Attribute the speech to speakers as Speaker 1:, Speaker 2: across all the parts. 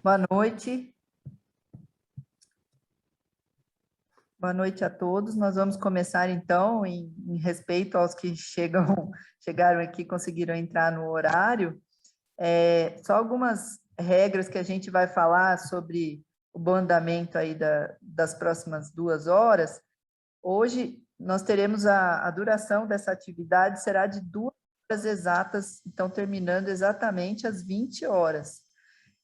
Speaker 1: Boa noite. Boa noite a todos. Nós vamos começar, então, em respeito aos que chegaram aqui, conseguiram entrar no horário. Só algumas regras que a gente vai falar sobre o bom andamento aí das próximas 2 horas. Hoje, nós teremos a duração dessa atividade será de 2 horas exatas, então, terminando exatamente às 20 horas.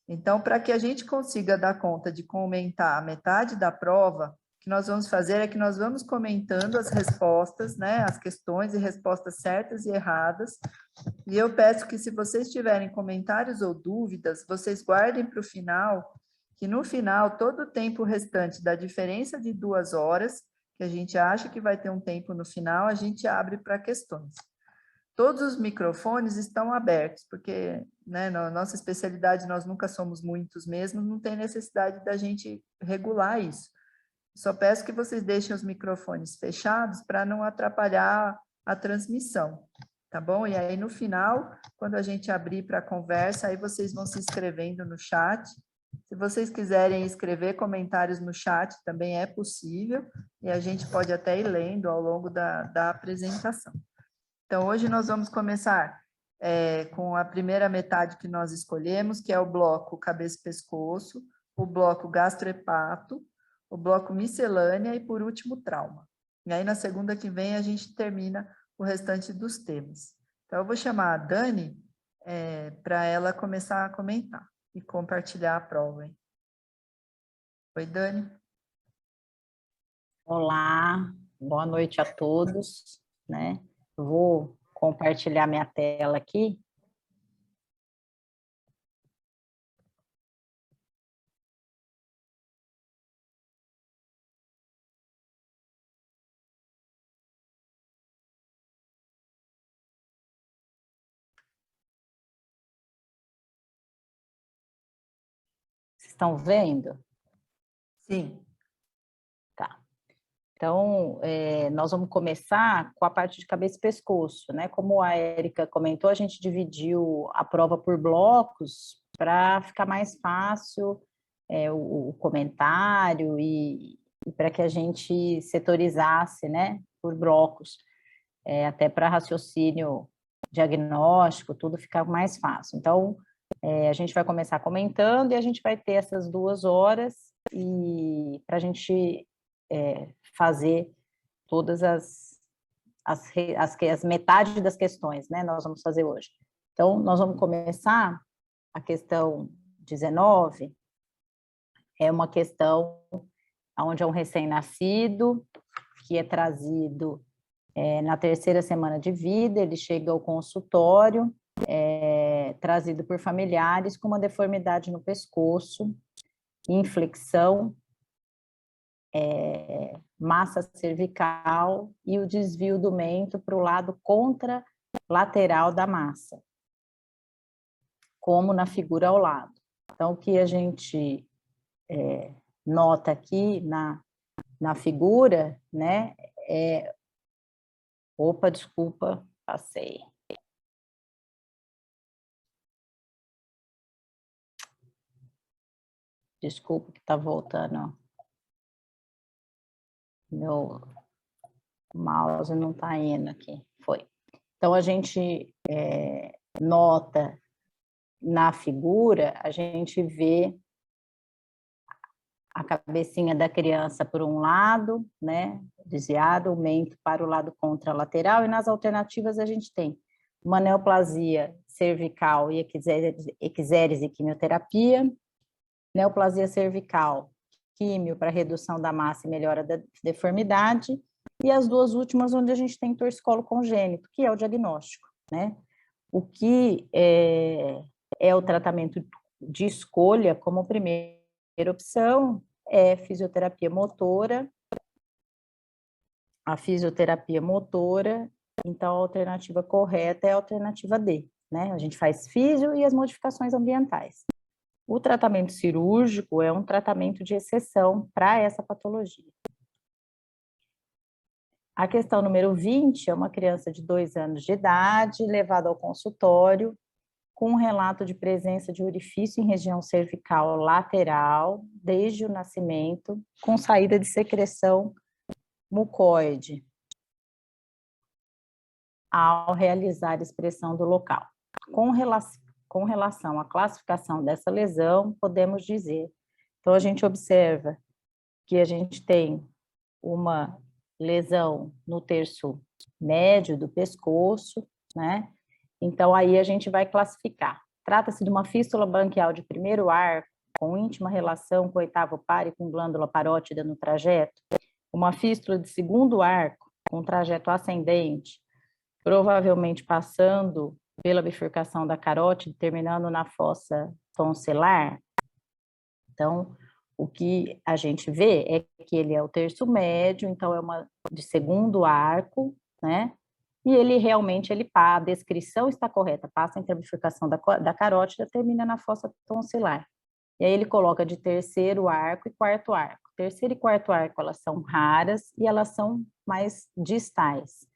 Speaker 1: Então, para que a gente consiga dar conta de comentar a metade da prova, o que nós vamos fazer é que nós vamos comentando as respostas, né, as questões e respostas certas e erradas, e eu peço que, se vocês tiverem comentários ou dúvidas, vocês guardem para o final, que no final, todo o tempo restante da diferença de 2 horas, que a gente acha que vai ter um tempo no final, a gente abre para questões. Todos os microfones estão abertos, porque, né, na nossa especialidade nós nunca somos muitos mesmo, não tem necessidade da gente regular isso. Só peço que vocês deixem os microfones fechados para não atrapalhar a transmissão, tá bom? E aí, no final, quando a gente abrir para a conversa, aí vocês vão se inscrevendo no chat. Se vocês quiserem escrever comentários no chat, também é possível, e a gente pode até ir lendo ao longo da apresentação. Então, hoje nós vamos começar com a primeira metade que nós escolhemos, que é o bloco cabeça e pescoço, o bloco gastrohepato, o bloco miscelânea e, por último, trauma. E aí, na segunda que vem, a gente termina o restante dos temas. Então, eu vou chamar a Dani para ela começar a comentar e compartilhar a prova. Hein? Oi, Dani.
Speaker 2: Olá, boa noite a todos, né? Vou compartilhar minha tela aqui. Vocês estão vendo?
Speaker 1: Sim.
Speaker 2: Tá. Então, nós vamos começar com a parte de cabeça e pescoço, né? Como a Érica comentou, a gente dividiu a prova por blocos para ficar mais fácil o comentário e para que a gente setorizasse, né, por blocos, até para raciocínio diagnóstico, tudo ficar mais fácil. Então, a gente vai começar comentando e a gente vai ter essas 2 horas e para a gente fazer todas as metade das questões, né? Nós vamos fazer hoje. Então, nós vamos começar a questão 19, é uma questão onde é um recém-nascido que é trazido na terceira semana de vida, ele chega ao consultório, trazido por familiares com uma deformidade no pescoço, inflexão, massa cervical e o desvio do mento para o lado contralateral da massa, como na figura ao lado. Então, o que a gente nota aqui na figura, né, Opa, desculpa, passei. Desculpa que está voltando. Meu mouse não está indo aqui. Foi. Então, a gente nota na figura, a gente vê a cabecinha da criança por um lado, né, desviado, o mento para o lado contralateral, e nas alternativas a gente tem uma neoplasia cervical e eczérese e quimioterapia, neoplasia cervical, químio para redução da massa e melhora da deformidade, e as duas últimas onde a gente tem torcicolo congênito, que é o diagnóstico, né? O que é o tratamento de escolha como primeira opção é fisioterapia motora, a fisioterapia motora, então a alternativa correta é a alternativa D, né? A gente faz físio e as modificações ambientais. O tratamento cirúrgico é um tratamento de exceção para essa patologia. A questão número 20 é uma criança de 2 anos de idade, levada ao consultório com relato de presença de orifício em região cervical lateral, desde o nascimento, com saída de secreção mucoide, ao realizar a expressão do local. Com relação à classificação dessa lesão, podemos dizer, então a gente observa que a gente tem uma lesão no terço médio do pescoço, né? Então, aí a gente vai classificar. Trata-se de uma fístula branquial de primeiro arco, com íntima relação com o oitavo par e com glândula parótida no trajeto. Uma fístula de segundo arco, com trajeto ascendente, provavelmente passando pela bifurcação da carótida, terminando na fossa tonsilar. Então, o que a gente vê é que ele é o terço médio, então é uma de segundo arco, né? E ele realmente, a descrição está correta, passa entre a bifurcação da carótida, termina na fossa tonsilar. E aí ele coloca de terceiro arco e quarto arco. Terceiro e quarto arco, elas são raras e elas são mais distais.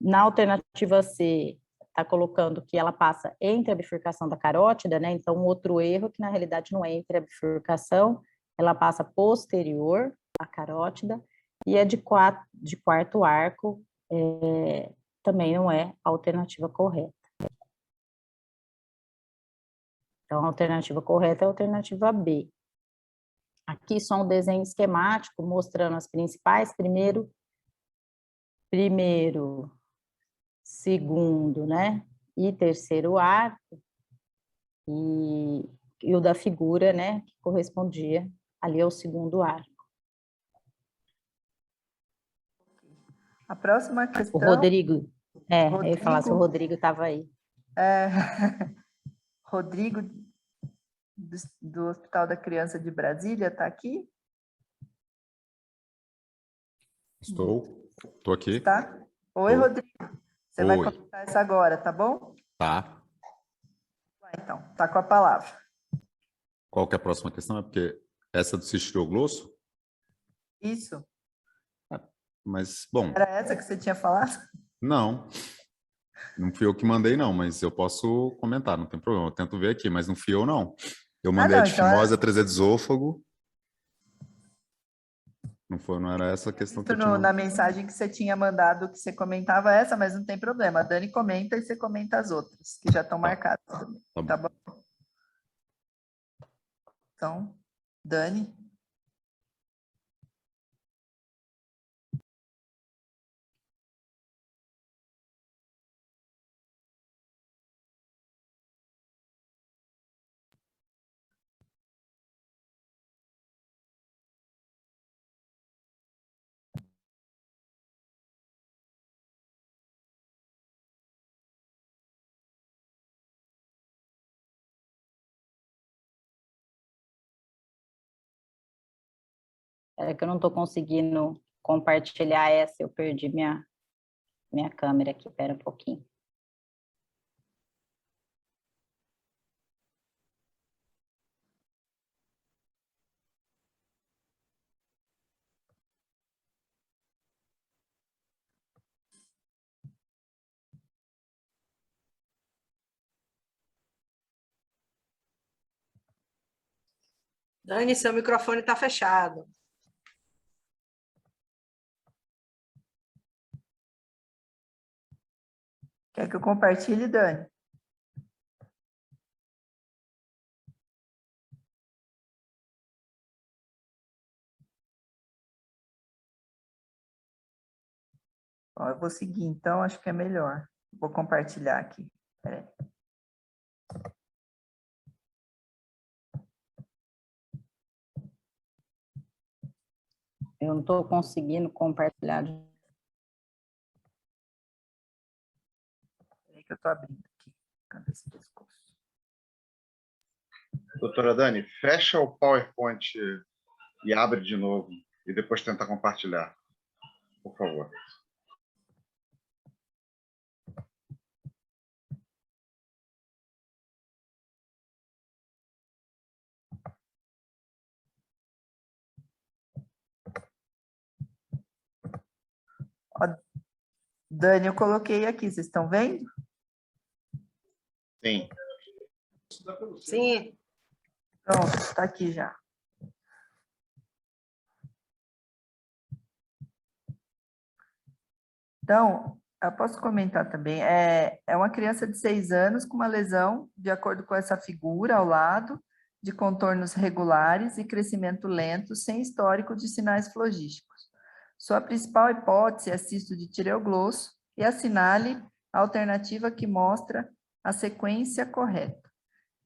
Speaker 2: Na alternativa C, está colocando que ela passa entre a bifurcação da carótida, né? Então, outro erro que na realidade não é entre a bifurcação, ela passa posterior à carótida, e é de quarto arco, também não é a alternativa correta. Então, a alternativa correta é a alternativa B. Aqui só um desenho esquemático mostrando as principais, primeiro, segundo, né? E terceiro arco, e o da figura, né? Que correspondia ali ao segundo arco.
Speaker 1: A próxima questão...
Speaker 2: O Rodrigo, eu ia falar se o Rodrigo estava aí.
Speaker 1: Rodrigo, do Hospital da Criança de Brasília, está aqui?
Speaker 3: Estou aqui.
Speaker 1: Está? Oi, Rodrigo. Você vai comentar essa agora, tá bom?
Speaker 3: Tá.
Speaker 1: Então, tá com a palavra.
Speaker 3: Qual que é a próxima questão? É porque essa do cistioglosso?
Speaker 1: Isso.
Speaker 3: Mas, bom...
Speaker 1: Era essa que você tinha falado?
Speaker 3: Não. Não fui eu que mandei, não, mas eu posso comentar, não tem problema. Eu tento ver aqui, mas não fui eu, não. Eu mandei a difimose, a tresesôfago. Não era essa a questão que eu tinha...
Speaker 1: Na mensagem que você tinha mandado, que você comentava essa, mas não tem problema. A Dani comenta e você comenta as outras, que já estão marcadas também. Tá bom? Então, Dani.
Speaker 2: É que eu não estou conseguindo compartilhar essa, eu perdi minha câmera aqui, espera um pouquinho.
Speaker 4: Dani, seu microfone está fechado.
Speaker 1: Quer que eu compartilhe, Dani? Bom, eu vou seguir, então, acho que é melhor. Vou compartilhar aqui. Peraí.
Speaker 2: Eu não estou conseguindo compartilhar.
Speaker 1: Peraí que eu estou abrindo aqui. Cadê esse pescoço?
Speaker 5: Doutora Dani, fecha o PowerPoint e abre de novo, e depois tenta compartilhar, por favor.
Speaker 1: Ó, Dani, eu coloquei aqui, vocês estão vendo?
Speaker 5: Sim.
Speaker 4: Sim.
Speaker 1: Pronto, está aqui já. Então, eu posso comentar também, é uma criança de 6 anos com uma lesão, de acordo com essa figura ao lado, de contornos regulares e crescimento lento, sem histórico de sinais flogísticos. Sua principal hipótese é cisto de tireoglosso e assinale a alternativa que mostra a sequência correta.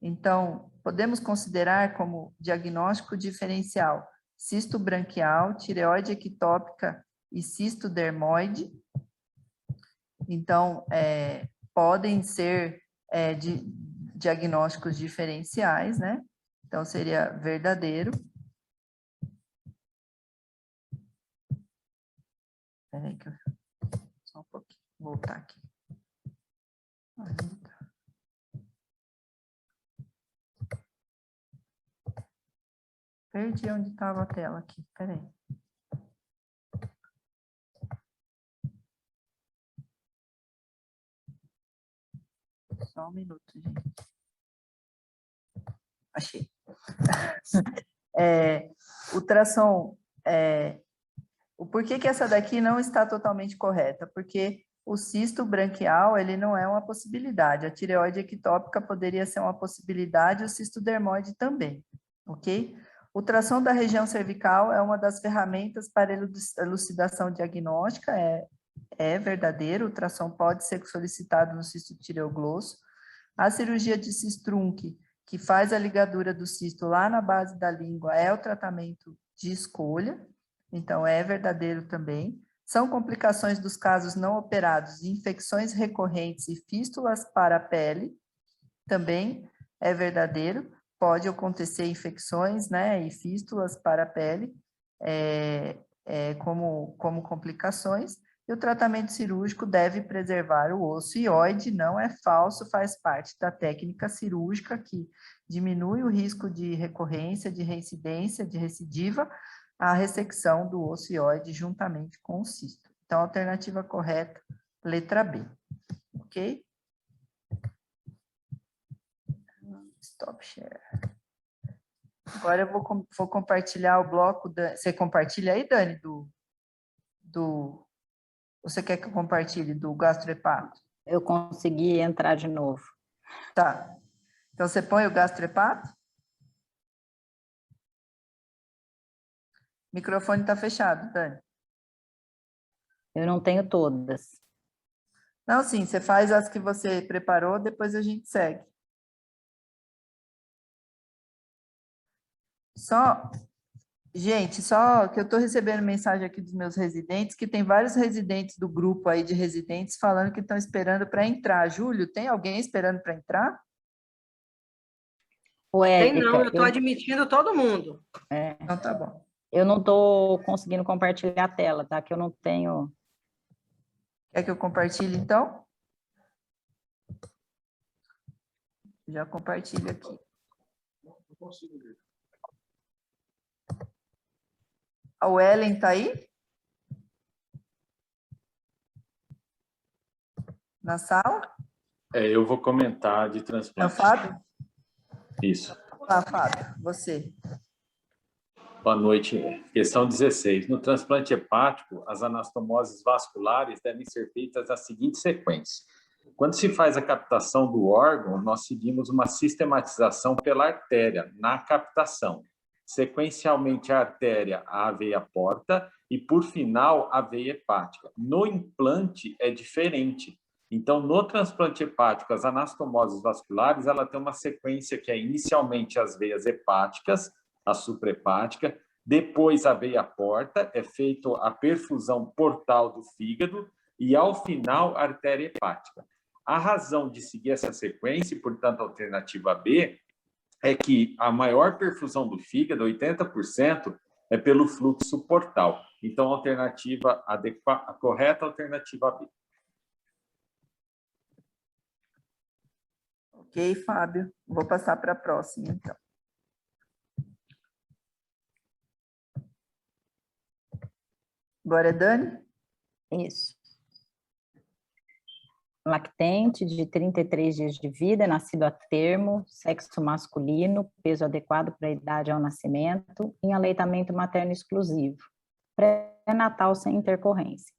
Speaker 1: Então, podemos considerar como diagnóstico diferencial cisto branquial, tireoide ectópica e cisto dermoide. Então, podem ser diagnósticos diferenciais, né? Então, seria verdadeiro. Espera aí, só um pouquinho, vou voltar aqui. Perdi onde estava a tela aqui, espera aí. Só um minuto, gente. Achei. Ultrassom, o porquê que essa daqui não está totalmente correta? Porque o cisto branquial, ele não é uma possibilidade. A tireoide ectópica poderia ser uma possibilidade, o cisto dermoide também, ok? Ultrassom da região cervical é uma das ferramentas para elucidação diagnóstica, é verdadeiro, o ultrassom pode ser solicitado no cisto tireoglosso. A cirurgia de Sistrunk, que faz a ligadura do cisto lá na base da língua, é o tratamento de escolha, então é verdadeiro também. São complicações dos casos não operados, infecções recorrentes e fístulas para a pele, também é verdadeiro. Pode acontecer infecções, né, e fístulas para a pele, como complicações. E o tratamento cirúrgico deve preservar o osso hioide, não é falso, faz parte da técnica cirúrgica que diminui o risco de recorrência, de reincidência, de recidiva, a ressecção do osso hioide juntamente com o cisto. Então, alternativa correta, letra B. Ok? Stop share. Agora eu vou compartilhar o bloco. Você compartilha aí, Dani, Você quer que eu compartilhe do gastrohepato?
Speaker 2: Eu consegui entrar de novo.
Speaker 1: Tá. Então, você põe o gastrohepato? O microfone está fechado, Dani.
Speaker 2: Eu não tenho todas.
Speaker 1: Não, sim, você faz as que você preparou, depois a gente segue. Gente, só que eu estou recebendo mensagem aqui dos meus residentes, que tem vários residentes do grupo aí de residentes falando que estão esperando para entrar. Júlio, tem alguém esperando para entrar?
Speaker 4: Tem não, eu estou admitindo todo mundo.
Speaker 1: Então tá bom.
Speaker 2: Eu não estou conseguindo compartilhar a tela, tá? Que eu não tenho...
Speaker 1: Quer que eu compartilhe, então? Já compartilho aqui.
Speaker 6: Não consigo ver.
Speaker 1: A Ellen está aí? Na sala?
Speaker 6: Eu vou comentar de
Speaker 1: É o
Speaker 6: transplante.
Speaker 1: Fábio?
Speaker 6: Isso.
Speaker 1: Olá, Fábio. Você.
Speaker 6: Boa noite. Questão 16. No transplante hepático, as anastomoses vasculares devem ser feitas na seguinte sequência. Quando se faz a captação do órgão, nós seguimos uma sistematização pela artéria, na captação. Sequencialmente, a artéria, a veia porta e, por final, a veia hepática. No implante, é diferente. Então, no transplante hepático, as anastomoses vasculares, ela tem uma sequência que é inicialmente as veias hepáticas, a suprahepática, depois a veia porta, é feita a perfusão portal do fígado e, ao final, a artéria hepática. A razão de seguir essa sequência, e, portanto, a alternativa B, é que a maior perfusão do fígado, 80%, é pelo fluxo portal. Então, a alternativa a correta, a alternativa B.
Speaker 1: Ok, Fábio. Vou passar para a próxima, então. Agora é Dani?
Speaker 2: Isso. lactente de 33 dias de vida, nascido a termo, sexo masculino, peso adequado para a idade ao nascimento, em aleitamento materno exclusivo, pré-natal sem intercorrência.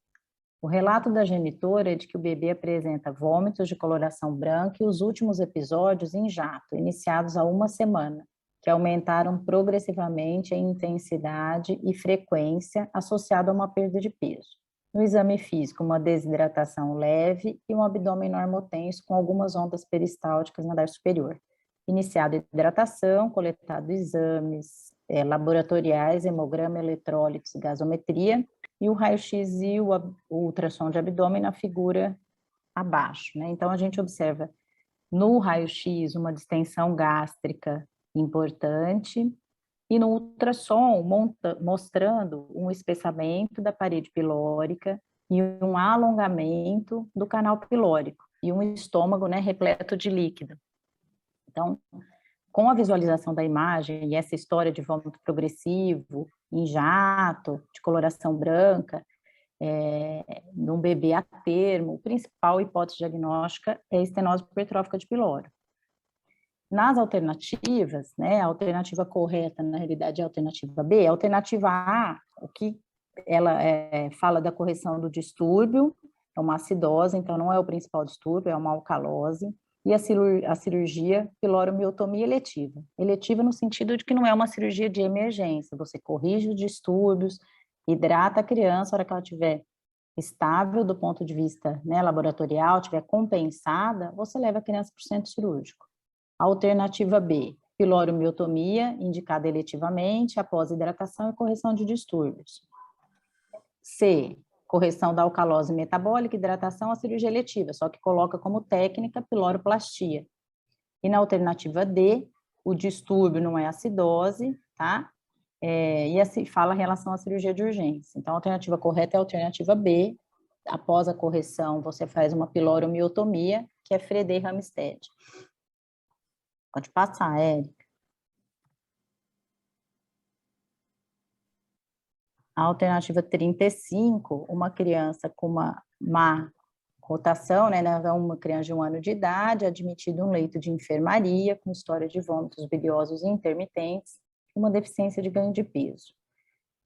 Speaker 2: O relato da genitora é de que o bebê apresenta vômitos de coloração branca e os últimos episódios em jato, iniciados há 1 semana, que aumentaram progressivamente em intensidade e frequência associado a uma perda de peso. No exame físico, uma desidratação leve e um abdômen normotenso com algumas ondas peristálticas na dar superior. Iniciada a hidratação, coletado exames laboratoriais, hemograma, eletrólitos e gasometria, e o raio-x e o ultrassom de abdômen na figura abaixo, né? Então, a gente observa no raio-x uma distensão gástrica importante e no ultrassom mostrando um espessamento da parede pilórica e um alongamento do canal pilórico e um estômago, né, repleto de líquido. Então, com a visualização da imagem e essa história de vômito progressivo, em jato, de coloração branca, num bebê a termo, a principal hipótese diagnóstica é a estenose hipertrófica de pilório. Nas alternativas, né, a alternativa correta, na realidade, é a alternativa B. A alternativa A, o que ela fala da correção do distúrbio, é uma acidose, então não é o principal distúrbio, é uma alcalose, e a cirurgia piloromiotomia eletiva. Eletiva no sentido de que não é uma cirurgia de emergência, você corrige os distúrbios, hidrata a criança, a hora que ela estiver estável do ponto de vista, né, laboratorial, estiver compensada, você leva a criança para o centro cirúrgico. Alternativa B, piloromiotomia, indicada eletivamente, após hidratação e correção de distúrbios. C, correção da alcalose metabólica, hidratação, a cirurgia eletiva, só que coloca como técnica piloroplastia. E na alternativa D, o distúrbio não é acidose, tá? E assim fala em relação à cirurgia de urgência. Então, a alternativa correta é a alternativa B. Após a correção, você faz uma piloromiotomia, que é Freder-Ramstedt. Pode passar, Érica. A alternativa 35, uma criança com uma má rotação, né, uma criança de 1 ano de idade, admitida em um leito de enfermaria, com história de vômitos biliosos intermitentes, uma deficiência de ganho de peso.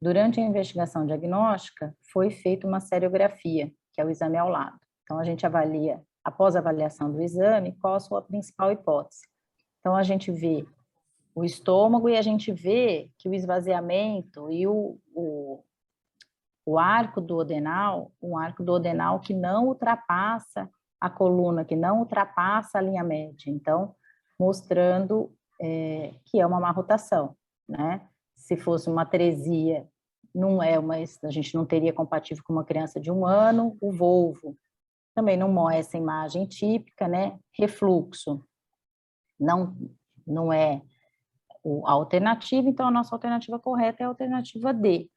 Speaker 2: Durante a investigação diagnóstica, foi feita uma seriografia, que é o exame ao lado. Então, a gente avalia, após a avaliação do exame, qual a sua principal hipótese. Então, a gente vê o estômago e a gente vê que o esvaziamento e o arco duodenal, um arco duodenal que não ultrapassa a coluna, que não ultrapassa a linha média. Então, mostrando que é uma má rotação, né? Se fosse uma atresia, a gente não teria compatível com uma criança de 1 ano. O volvo também não mostra essa imagem típica, né? Refluxo não é a alternativa, então a nossa alternativa correta é a alternativa D.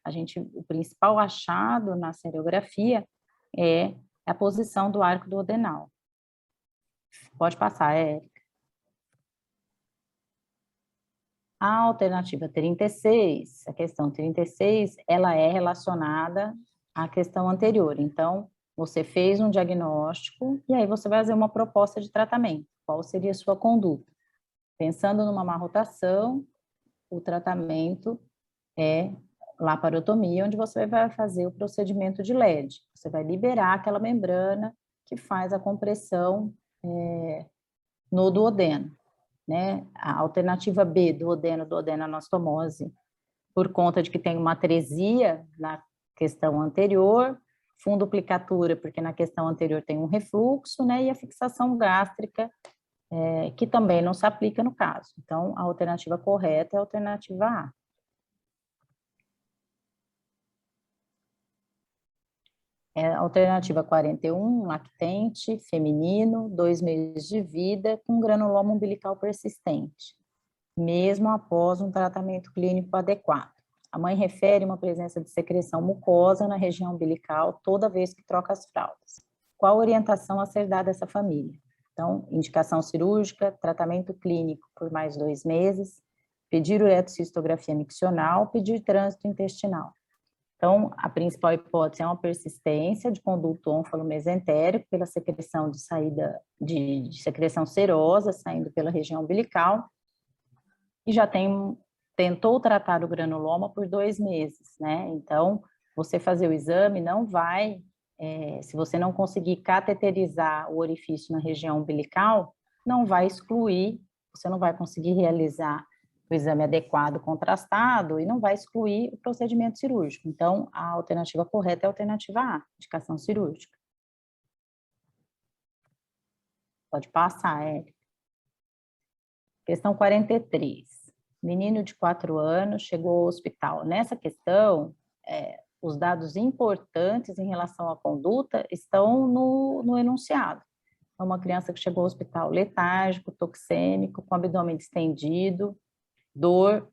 Speaker 2: O principal achado na seriografia é a posição do arco duodenal. Pode passar, Érica. A alternativa 36, a questão 36, ela é relacionada à questão anterior. Então, você fez um diagnóstico e aí você vai fazer uma proposta de tratamento. Qual seria a sua conduta? Pensando numa má rotação, o tratamento é laparotomia, onde você vai fazer o procedimento de LED. Você vai liberar aquela membrana que faz a compressão no duodeno, né? A alternativa B, duodeno-duodenanastomose, por conta de que tem uma atresia na questão anterior, funduplicatura, porque na questão anterior tem um refluxo, né? E a fixação gástrica, que também não se aplica no caso. Então, a alternativa correta é a alternativa A. Alternativa 41, lactente, feminino, 2 meses de vida, com granuloma umbilical persistente, mesmo após um tratamento clínico adequado. A mãe refere uma presença de secreção mucosa na região umbilical toda vez que troca as fraldas. Qual a orientação a ser dada a essa família? Então, indicação cirúrgica, tratamento clínico por mais 2 meses, pedir uretocistografia miccional, pedir trânsito intestinal. Então, a principal hipótese é uma persistência de conduto ónfalo-mesentérico pela secreção de saída de secreção serosa saindo pela região umbilical, e já tentou tratar o granuloma por 2 meses, né? Então, você fazer o exame não vai, se você não conseguir cateterizar o orifício na região umbilical, não vai excluir, você não vai conseguir realizar o exame adequado, contrastado, e não vai excluir o procedimento cirúrgico. Então, a alternativa correta é a alternativa A, indicação cirúrgica. Pode passar, Érica. Questão 43. Menino de 4 anos chegou ao hospital. Nessa questão, os dados importantes em relação à conduta estão no enunciado. É uma criança que chegou ao hospital letárgico, toxêmico, com abdômen distendido, dor,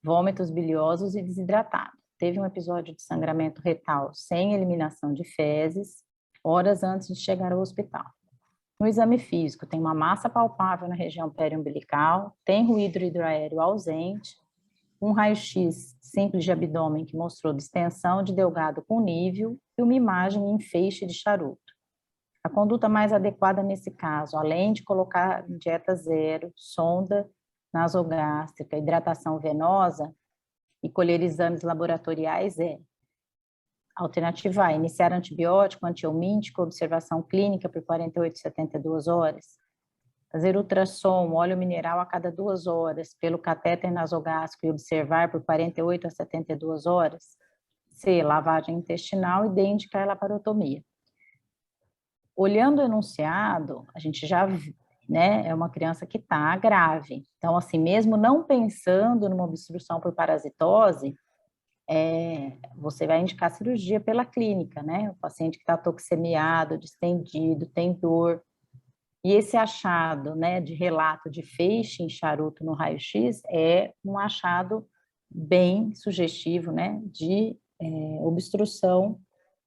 Speaker 2: vômitos biliosos e desidratado. Teve um episódio de sangramento retal sem eliminação de fezes, horas antes de chegar ao hospital. No exame físico, tem uma massa palpável na região periumbilical, tem ruído hidroaéreo ausente, um raio-x simples de abdômen que mostrou distensão de delgado com nível e uma imagem em feixe de charuto. A conduta mais adequada nesse caso, além de colocar dieta zero, sonda nasogástrica, hidratação venosa e colher exames laboratoriais é: alternativa A, iniciar antibiótico, antihelmíntico, observação clínica por 48 a 72 horas. Fazer ultrassom, óleo mineral a cada 2 horas, pelo catéter nasogástrico e observar por 48 a 72 horas. C, lavagem intestinal e D, indicar laparotomia. Olhando o enunciado, a gente já viu, né, é uma criança que está grave. Então, assim, mesmo não pensando numa obstrução por parasitose, você vai indicar cirurgia pela clínica, né? O paciente que está toxemiado, distendido, tem dor. E esse achado, né, de relato de feixe em charuto no raio-x é um achado bem sugestivo, né, de obstrução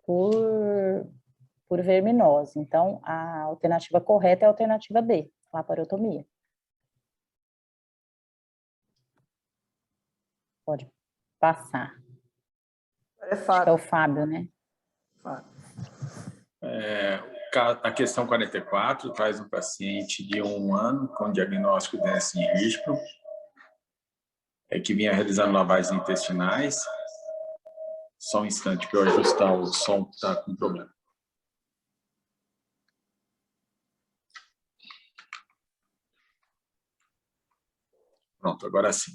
Speaker 2: por verminose. Então, a alternativa correta é a alternativa B, laparotomia. Pode passar.
Speaker 1: É
Speaker 2: Acho que é o Fábio, né?
Speaker 1: Fábio.
Speaker 6: A questão 44 traz um paciente de 1 ano com diagnóstico de doença em risco, que vinha realizando lavagens intestinais. Só um instante para eu ajustar o som que está com problema. Pronto, agora sim.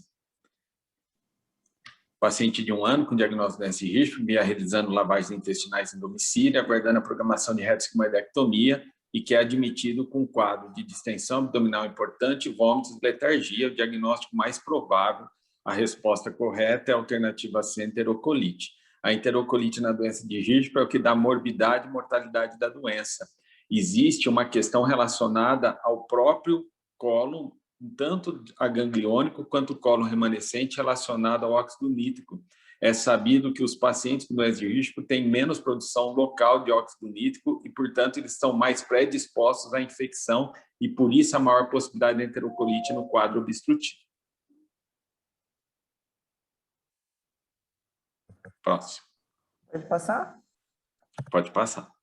Speaker 6: Paciente de 1 ano com diagnóstico de doença em risco, vinha realizando lavagens intestinais em domicílio, aguardando a programação de retoesquimoidectomia e que é admitido com quadro de distensão abdominal importante, vômitos e letargia. O diagnóstico mais provável, a resposta correta é a alternativa C, enterocolite. A enterocolite na doença de risco é o que dá morbidade e mortalidade da doença. Existe uma questão relacionada ao próprio cólon, tanto a gangliônico quanto o colo remanescente relacionado ao óxido nítrico. É sabido que os pacientes com doença de risco têm menos produção local de óxido nítrico e, portanto, eles estão mais predispostos à infecção e, por isso, a maior possibilidade de enterocolite no quadro obstrutivo. Próximo.
Speaker 1: Pode passar?
Speaker 6: Pode passar.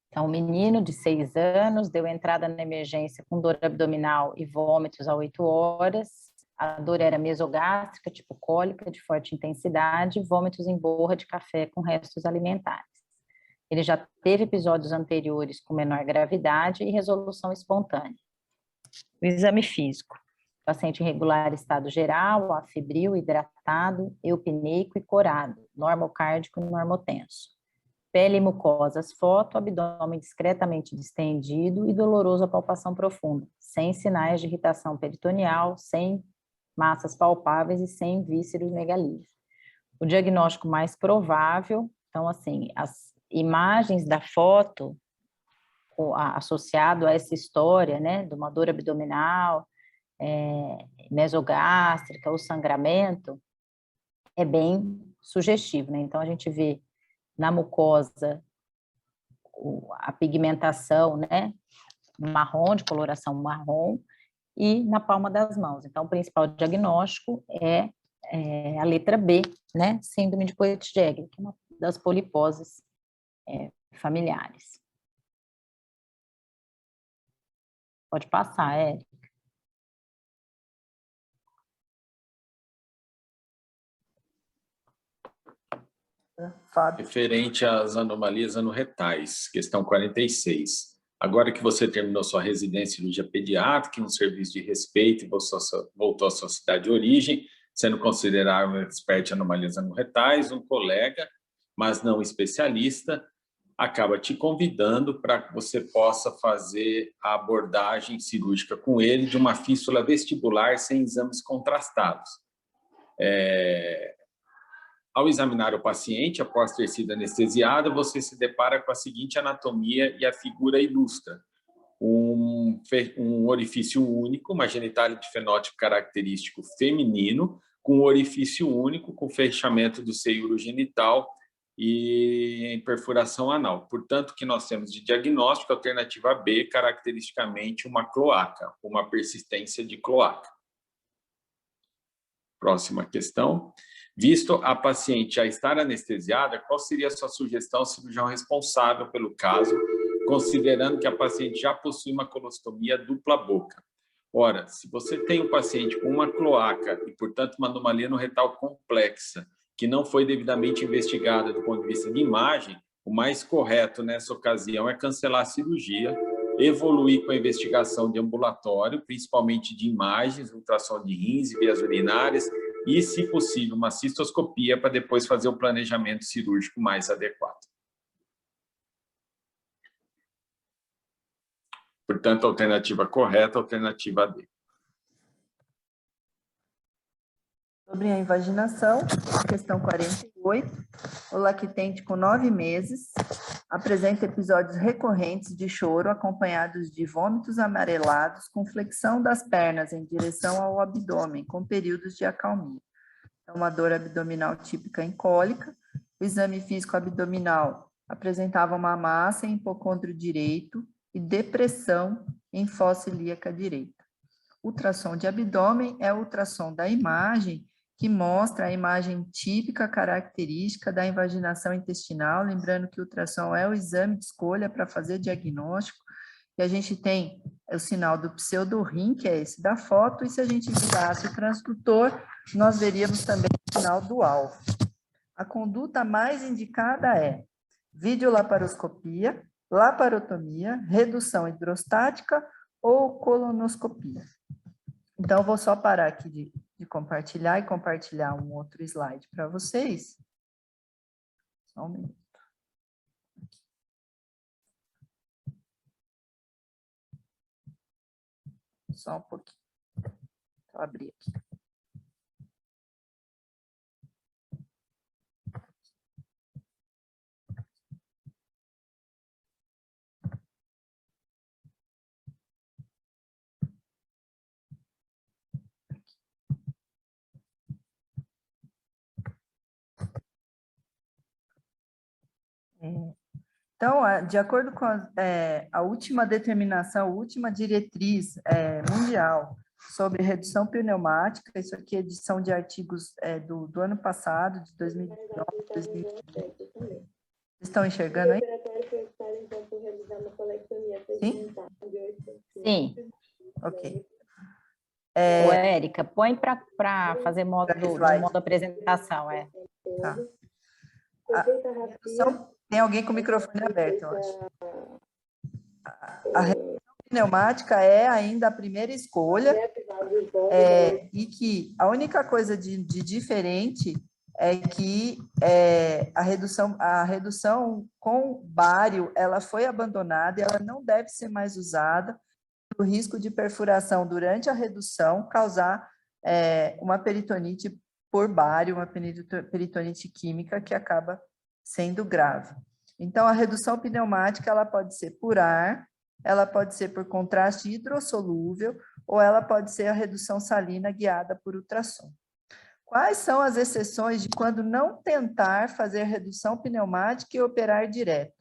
Speaker 2: Então, o menino de 6 anos deu entrada na emergência com dor abdominal e vômitos a 8 horas. A dor era mesogástrica, tipo cólica, de forte intensidade, vômitos em borra de café com restos alimentares. Ele já teve episódios anteriores com menor gravidade e resolução espontânea. O exame físico. Paciente em regular estado geral, afebril, hidratado, eupneico e corado, normocárdico e normotenso. Pele e mucosas foto, abdômen discretamente distendido e doloroso a palpação profunda, sem sinais de irritação peritoneal, sem massas palpáveis e sem vísceros megalíticos. O diagnóstico mais provável, então, assim, as imagens da foto associado a essa história, né, de uma dor abdominal, mesogástrica, ou sangramento, é bem sugestivo, né? Então, a gente vê na mucosa a pigmentação, né, marrom, de coloração marrom, e na palma das mãos. Então, o principal diagnóstico é a letra B, né? Síndrome de Poet-Jeghers, que é uma das poliposes familiares. Pode passar, Érica.
Speaker 1: Fábio.
Speaker 6: Referente às anomalias anorretais, questão 46. Agora que você terminou sua residência em cirurgia pediátrica, um serviço de respeito e voltou à sua cidade de origem, sendo considerado um expert em anomalias anorretais, um colega, mas não especialista, acaba te convidando para que você possa fazer a abordagem cirúrgica com ele de uma fístula vestibular sem exames contrastados. Ao examinar o paciente, após ter sido anestesiado, você se depara com a seguinte anatomia e a figura ilustra. Um orifício único, uma genitália de fenótipo característico feminino, com um orifício único, com fechamento do seio urogenital e em perfuração anal. Portanto, o que nós temos de diagnóstico, alternativa B, caracteristicamente uma cloaca, uma persistência de cloaca. Próxima questão. Visto a paciente já estar anestesiada, qual seria a sua sugestão ao cirurgião responsável pelo caso, considerando que a paciente já possui uma colostomia dupla boca? Ora, se você tem um paciente com uma cloaca e, portanto, uma anomalia no retal complexa, que não foi devidamente investigada do ponto de vista de imagem, o mais correto nessa ocasião é cancelar a cirurgia, evoluir com a investigação de ambulatório, principalmente de imagens, ultrassom de rins e vias urinárias, e, se possível, uma cistoscopia para depois fazer o planejamento cirúrgico mais adequado. Portanto, a alternativa correta, a alternativa D.
Speaker 1: Sobre a invaginação, questão 48, o lactente com 9 meses apresenta episódios recorrentes de choro acompanhados de vômitos amarelados com flexão das pernas em direção ao abdômen, com períodos de acalmia. É uma dor abdominal típica em cólica. O exame físico abdominal apresentava uma massa em hipocôndrio direito e depressão em fossa ilíaca direita. Ultrassom de abdômen é o ultrassom da imagem que mostra a imagem típica característica da invaginação intestinal, lembrando que o ultrassom é o exame de escolha para fazer diagnóstico, e a gente tem o sinal do pseudorrim, que é esse da foto, e se a gente virasse o transdutor, nós veríamos também o sinal do alvo. A conduta mais indicada é videolaparoscopia, laparotomia, redução hidrostática ou colonoscopia. Então, eu vou só parar aqui de compartilhar e compartilhar um outro slide para vocês. Só um minuto. Só um pouquinho. Vou abrir aqui. Então, de acordo com a última determinação, a última diretriz mundial sobre redução pneumática, isso aqui é edição de artigos do ano passado, de 2019, 2020. Estão enxergando aí? Sim?
Speaker 2: Sim.
Speaker 1: Ok.
Speaker 2: Ô, Érica, põe para fazer modo apresentação.
Speaker 1: Tá. Tem alguém com o microfone aberto, eu acho. A redução pneumática é ainda a primeira escolha, e que a única coisa de diferente é que a redução com bário, ela foi abandonada e ela não deve ser mais usada pelo risco de perfuração durante a redução, causar uma peritonite por bário, uma peritonite química que acaba sendo grave. Então, a redução pneumática, ela pode ser por ar, ela pode ser por contraste hidrossolúvel, ou ela pode ser a redução salina guiada por ultrassom. Quais são as exceções de quando não tentar fazer redução pneumática e operar direto?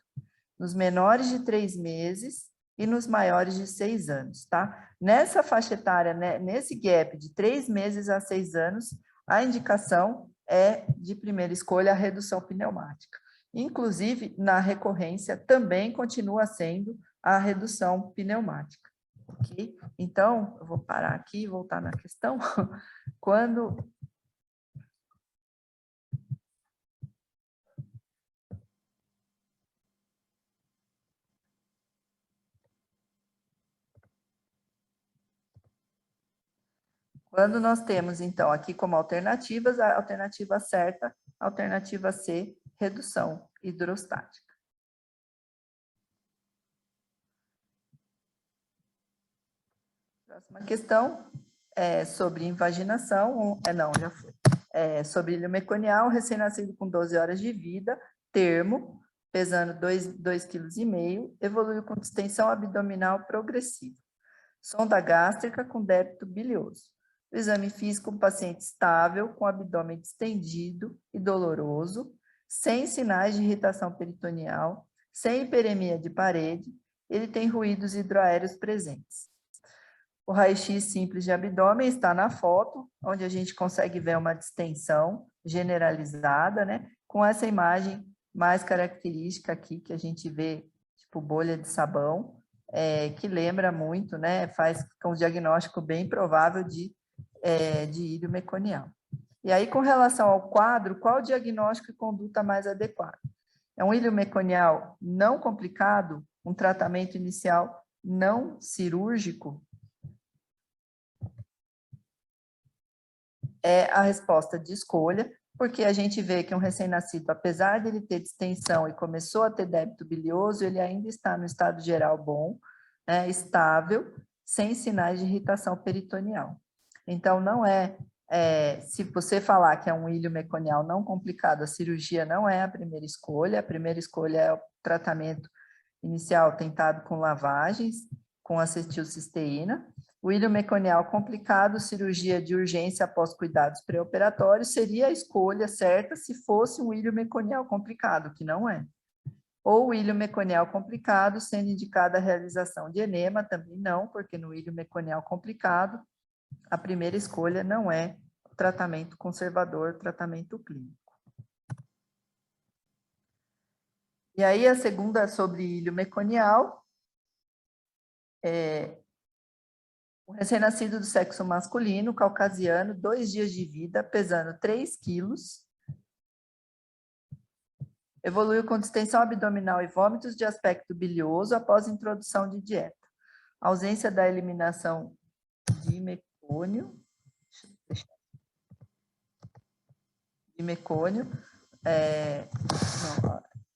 Speaker 1: Nos menores de 3 meses, e nos maiores de 6 anos, tá? Nessa faixa etária, né, nesse gap de 3 meses a 6 anos, a indicação é de primeira escolha a redução pneumática. Inclusive, na recorrência, também continua sendo a redução pneumática. Ok? Então, eu vou parar aqui e voltar na questão. Quando nós temos, então, aqui como alternativas, a alternativa certa, a alternativa C, redução hidrostática. Próxima questão é sobre invaginação, já foi. Sobre ilho meconial, recém-nascido com 12 horas de vida, termo, pesando 2,5 kg, evoluiu com distensão abdominal progressiva. Sonda gástrica com débito bilioso. O exame físico, um paciente estável, com abdômen distendido e doloroso, sem sinais de irritação peritoneal, sem hiperemia de parede, ele tem ruídos hidroaéreos presentes. O raio-x simples de abdômen está na foto, onde a gente consegue ver uma distensão generalizada, né? Com essa imagem mais característica aqui, que a gente vê, tipo bolha de sabão, que lembra muito, né? Faz com um diagnóstico bem provável de ilho meconial. E aí, com relação ao quadro, qual o diagnóstico e conduta mais adequada? É um ilho meconial não complicado, um tratamento inicial não cirúrgico? É a resposta de escolha, porque a gente vê que um recém-nascido, apesar de ele ter distensão e começou a ter débito bilioso, ele ainda está no estado geral bom, né, estável, sem sinais de irritação peritoneal. Então, se você falar que é um ilho meconial não complicado, a cirurgia não é a primeira escolha é o tratamento inicial tentado com lavagens, com acetilcisteína. O ilho meconial complicado, cirurgia de urgência após cuidados pré-operatórios, seria a escolha certa se fosse um ilho meconial complicado, que não é. Ou o ilho meconial complicado, sendo indicada a realização de enema, também não, porque no ilho meconial complicado, a primeira escolha não é o tratamento conservador, tratamento clínico. E aí a segunda sobre ilho meconial, um recém-nascido do sexo masculino, caucasiano, 2 dias de vida, pesando 3 quilos, evoluiu com distensão abdominal e vômitos de aspecto bilioso após introdução de dieta. Ausência da eliminação de mecônio.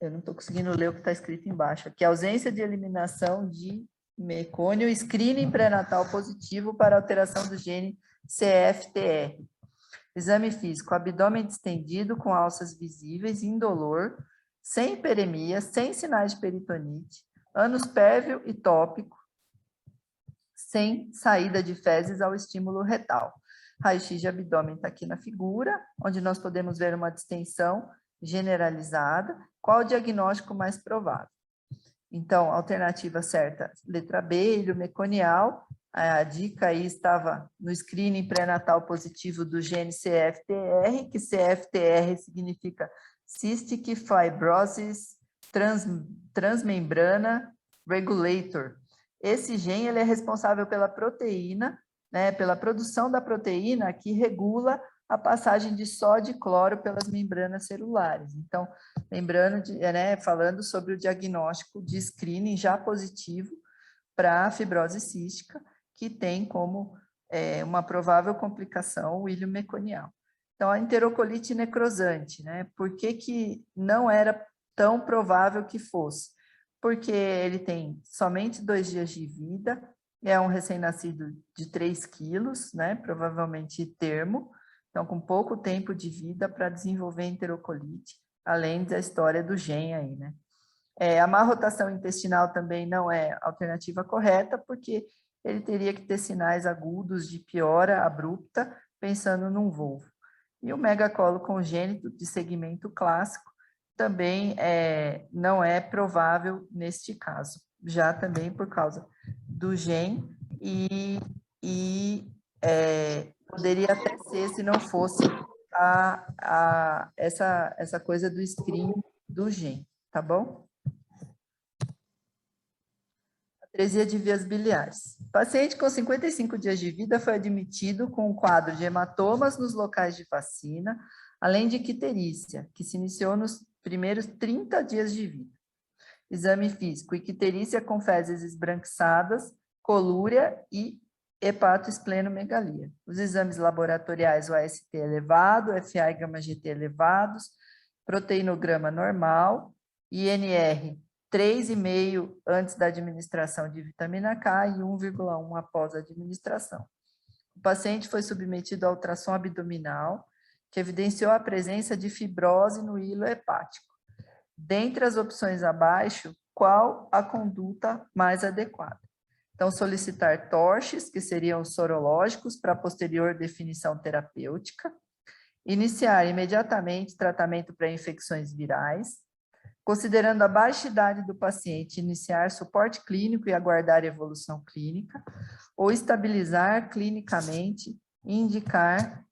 Speaker 1: Eu não estou conseguindo ler o que está escrito embaixo aqui. Ausência de eliminação de mecônio, screening pré-natal positivo para alteração do gene CFTR. Exame físico, abdômen distendido com alças visíveis, indolor, sem hiperemia, sem sinais de peritonite, ânus pérvio e tópico, sem saída de fezes ao estímulo retal. Raio-x de abdômen está aqui na figura, onde nós podemos ver uma distensão generalizada. Qual o diagnóstico mais provável? Então, alternativa certa, letra B, ilho meconial. A dica aí estava no screening pré-natal positivo do gene CFTR, que CFTR significa Cystic Fibrosis Transmembrana Regulator. Esse gene ele é responsável pela proteína, né, pela produção da proteína que regula a passagem de sódio e cloro pelas membranas celulares. Então, lembrando, falando sobre o diagnóstico de screening já positivo para a fibrose cística, que tem como uma provável complicação o ilho meconial. Então, a enterocolite necrosante, né? Por que não era tão provável que fosse? Porque ele tem somente 2 dias de vida, é um recém-nascido de 3 quilos, né? Provavelmente termo, então com pouco tempo de vida para desenvolver enterocolite, além da história do gene aí, né? A má rotação intestinal também não é alternativa correta, porque ele teria que ter sinais agudos de piora abrupta, pensando num volvo. E o megacolo congênito de segmento clássico também não é provável neste caso. já também por causa do GEM, e poderia até ser se não fosse essa coisa do screen do GEM, tá bom? Atresia de vias biliares. Paciente com 55 dias de vida foi admitido com um quadro de hematomas nos locais de vacina, além de icterícia, que se iniciou nos primeiros 30 dias de vida. Exame físico, icterícia com fezes esbranquiçadas, colúria e hepatoesplenomegalia. Os exames laboratoriais, o AST elevado, FA e gama-GT elevados, proteinograma normal, INR 3,5 antes da administração de vitamina K e 1,1 após a administração. O paciente foi submetido a ultrassom abdominal, que evidenciou a presença de fibrose no hilo hepático. Dentre as opções abaixo, qual a conduta mais adequada? Então, solicitar torches, que seriam sorológicos, para posterior definição terapêutica. Iniciar imediatamente tratamento para infecções virais. Considerando a baixa idade do paciente, iniciar suporte clínico e aguardar evolução clínica. Ou estabilizar clinicamente e indicar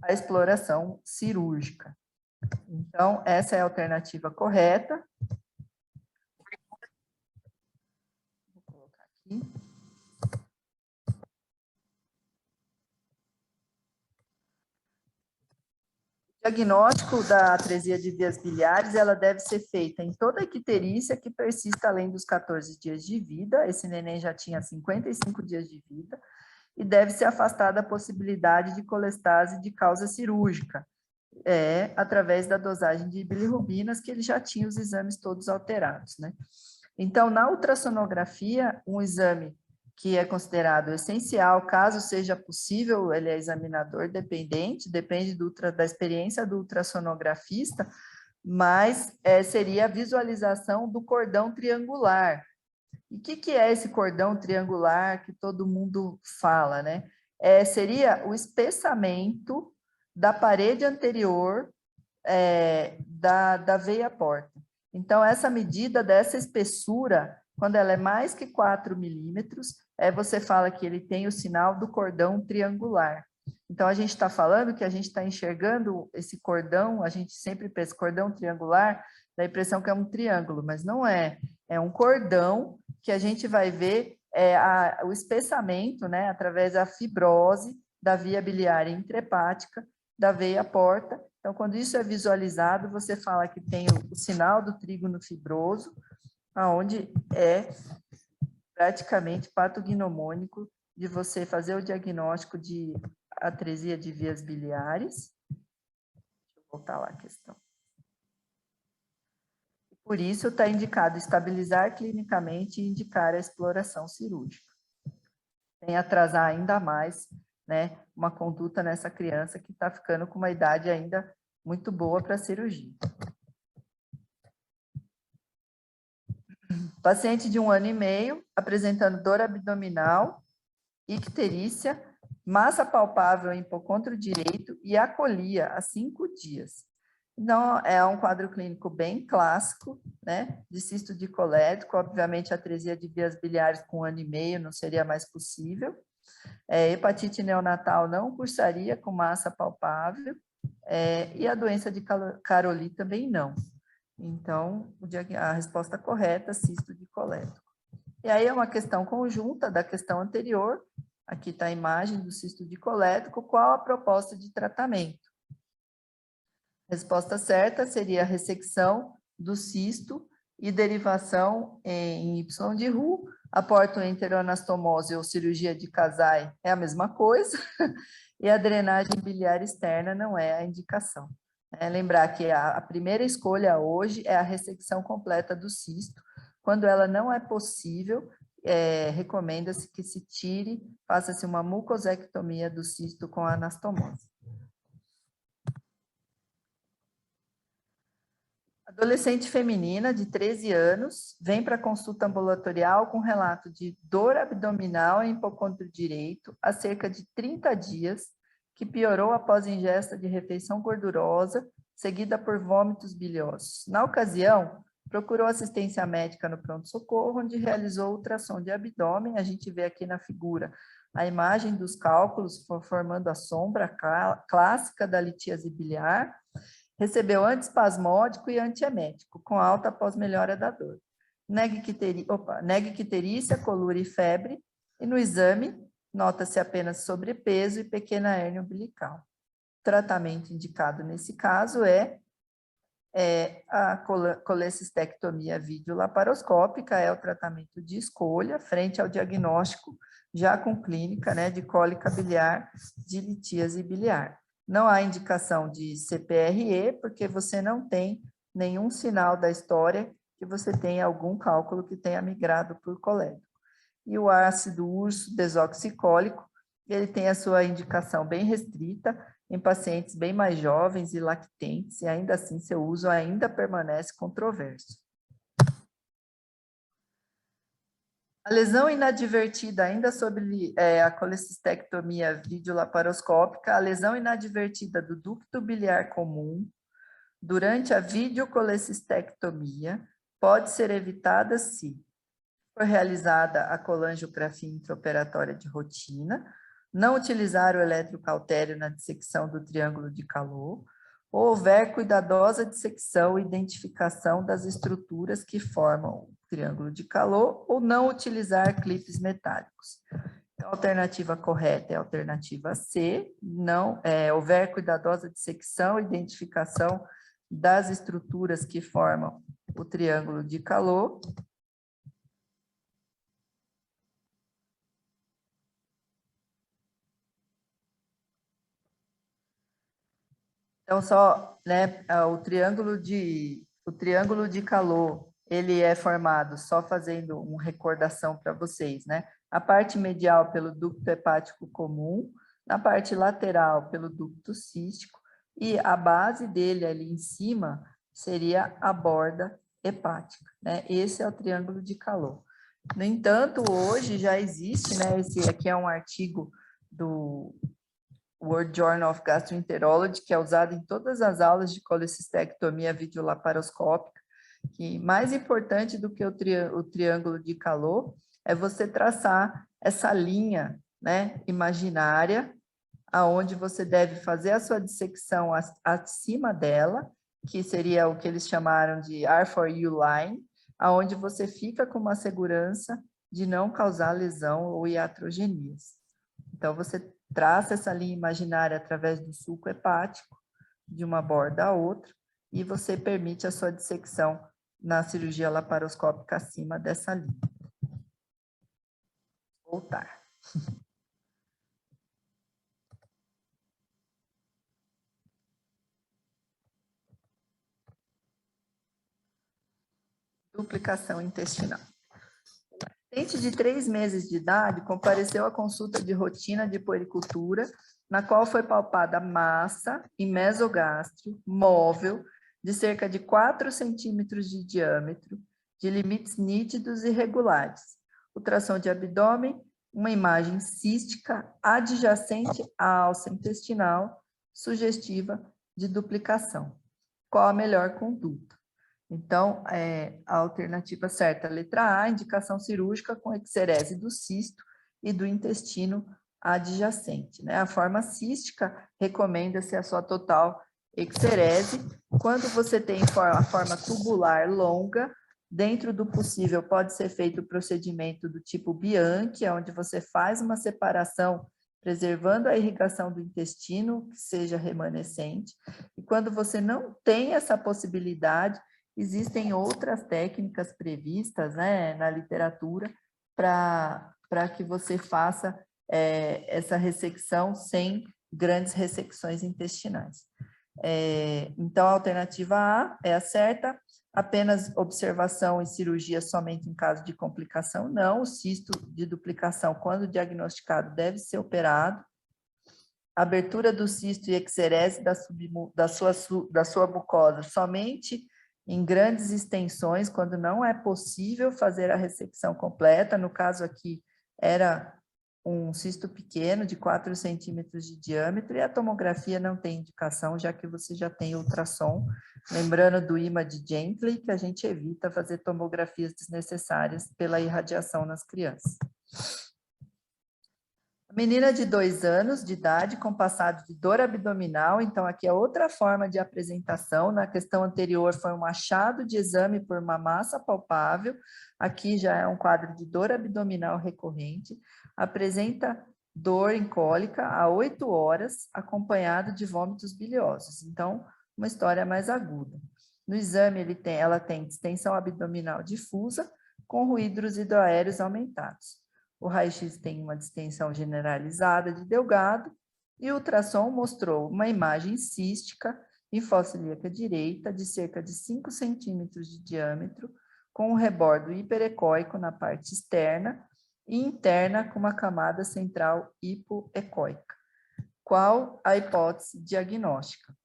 Speaker 1: a exploração cirúrgica. Então, essa é a alternativa correta. Vou colocar aqui. O diagnóstico da atresia de vias biliares, ela deve ser feita em toda icterícia que persista além dos 14 dias de vida. Esse neném já tinha 55 dias de vida. E deve ser afastada a possibilidade de colestase de causa cirúrgica. Através da dosagem de bilirrubinas, que ele já tinha os exames todos alterados, né? Então, na ultrassonografia, um exame que é considerado essencial, caso seja possível, ele é examinador dependente, depende da experiência do ultrassonografista, mas seria a visualização do cordão triangular. E o que é esse cordão triangular que todo mundo fala, né? Seria o espessamento da parede anterior da veia porta. Então, essa medida dessa espessura, quando ela é mais que 4 milímetros, você fala que ele tem o sinal do cordão triangular. Então, a gente está falando que a gente está enxergando esse cordão, a gente sempre pensa cordão triangular, dá a impressão que é um triângulo, mas não é. É um cordão que a gente vai ver o espessamento, né, através da fibrose da via biliar intrahepática, da veia porta. Então, quando isso é visualizado, você fala que tem o sinal do trígono fibroso, onde é praticamente patognomônico de você fazer o diagnóstico de atresia de vias biliares. Deixa eu voltar lá a questão. Por isso, está indicado estabilizar clinicamente e indicar a exploração cirúrgica. Sem atrasar ainda mais, né, uma conduta nessa criança que está ficando com uma idade ainda muito boa para a cirurgia. Paciente de 1 ano e meio, apresentando dor abdominal, icterícia, massa palpável em hipocôndrio direito e acolia há 5 dias. Então, é um quadro clínico bem clássico, né, de cisto dicolético, obviamente a atresia de vias biliares com 1 ano e meio não seria mais possível. Hepatite neonatal não cursaria com massa palpável, e a doença de Caroli também não. Então, a resposta correta, cisto dicolético. E aí é uma questão conjunta da questão anterior, aqui está a imagem do cisto dicolético, qual a proposta de tratamento? A resposta certa seria a ressecção do cisto e derivação em Y de Roux. A portoenteroanastomose ou cirurgia de Kasai é a mesma coisa, e a drenagem biliar externa não é a indicação. Lembrar que a primeira escolha hoje é a ressecção completa do cisto. Quando ela não é possível, recomenda-se que se tire, faça-se uma mucosectomia do cisto com anastomose. Adolescente feminina de 13 anos vem para consulta ambulatorial com relato de dor abdominal em hipocôndrio direito há cerca de 30 dias, que piorou após ingesta de refeição gordurosa, seguida por vômitos biliosos. Na ocasião, procurou assistência médica no pronto-socorro, onde realizou ultrassom de abdômen. A gente vê aqui na figura a imagem dos cálculos formando a sombra clássica da litíase biliar. Recebeu antiespasmódico e antiemético, com alta pós-melhora da dor. Negue-icterícia, colúria e febre. E no exame, nota-se apenas sobrepeso e pequena hérnia umbilical. O tratamento indicado nesse caso é a colecistectomia videolaparoscópica, é o tratamento de escolha, frente ao diagnóstico, já com clínica, né, de cólica biliar, de litíase biliar. Não há indicação de CPRE, porque você não tem nenhum sinal da história que você tenha algum cálculo que tenha migrado por colédoco. E o ácido urso desoxicólico, ele tem a sua indicação bem restrita em pacientes bem mais jovens e lactentes, e ainda assim seu uso ainda permanece controverso. A lesão inadvertida, ainda sobre a colecistectomia videolaparoscópica, a lesão inadvertida do ducto biliar comum durante a videocolecistectomia pode ser evitada se for realizada a colangiografia intraoperatória de rotina, não utilizar o eletrocautério na dissecção do triângulo de Calot, ou houver cuidadosa dissecção e identificação das estruturas que formam o triângulo de Calot, ou não utilizar clipes metálicos. Então, a alternativa correta é a alternativa C, não houver cuidadosa dissecção e identificação das estruturas que formam o triângulo de Calot. Então, só, né, o triângulo de Calot, ele é formado, só fazendo uma recordação para vocês, né? A parte medial pelo ducto hepático comum, na parte lateral pelo ducto cístico, e a base dele ali em cima seria a borda hepática, né? Esse é o triângulo de Calot. No entanto, hoje já existe, né? Esse aqui é um artigo do World Journal of Gastroenterology, que é usado em todas as aulas de colecistectomia videolaparoscópica, que mais importante do que o triângulo de Calot é você traçar essa linha, né, imaginária, aonde você deve fazer a sua dissecção acima dela, que seria o que eles chamaram de R4U line, aonde você fica com uma segurança de não causar lesão ou iatrogenias. Então, você traça essa linha imaginária através do sulco hepático, de uma borda a outra, e você permite a sua dissecção na cirurgia laparoscópica acima dessa linha. Voltar. Duplicação intestinal. Paciente de 3 meses de idade compareceu à consulta de rotina de puericultura, na qual foi palpada massa e mesogástrio móvel de cerca de 4 centímetros de diâmetro, de limites nítidos e regulares. Ultrassom de abdômen, uma imagem cística adjacente à alça intestinal, sugestiva de duplicação. Qual a melhor conduta? Então, a alternativa certa, letra A, indicação cirúrgica com excerese do cisto e do intestino adjacente, né? A forma cística recomenda-se a sua total excerese. Quando você tem a forma tubular longa, dentro do possível pode ser feito o procedimento do tipo Bianchi, onde você faz uma separação preservando a irrigação do intestino, que seja remanescente. E quando você não tem essa possibilidade, existem outras técnicas previstas, né, na literatura para que você faça essa ressecção sem grandes ressecções intestinais. Então, a alternativa A é a certa, apenas observação e cirurgia somente em caso de complicação, não. O cisto de duplicação, quando diagnosticado, deve ser operado. Abertura do cisto e excerese da sua mucosa somente em grandes extensões, quando não é possível fazer a ressecção completa. No caso aqui, era um cisto pequeno de 4 centímetros de diâmetro, e a tomografia não tem indicação, já que você já tem ultrassom. Lembrando do imã de Gently, que a gente evita fazer tomografias desnecessárias pela irradiação nas crianças. A menina de 2 anos de idade com passado de dor abdominal, então aqui é outra forma de apresentação. Na questão anterior foi um achado de exame por uma massa palpável, aqui já é um quadro de dor abdominal recorrente, apresenta dor em cólica há 8 horas, acompanhado de vômitos biliosos, então uma história mais aguda. No exame ela tem distensão abdominal difusa com ruídos hidroaéreos aumentados. O raio-x tem uma distensão generalizada de Delgado e o ultrassom mostrou uma imagem cística hifocilíaca direita de cerca de 5 centímetros de diâmetro, com um rebordo hiperecóico na parte externa e interna com uma camada central hipoecóica. Qual a hipótese diagnóstica?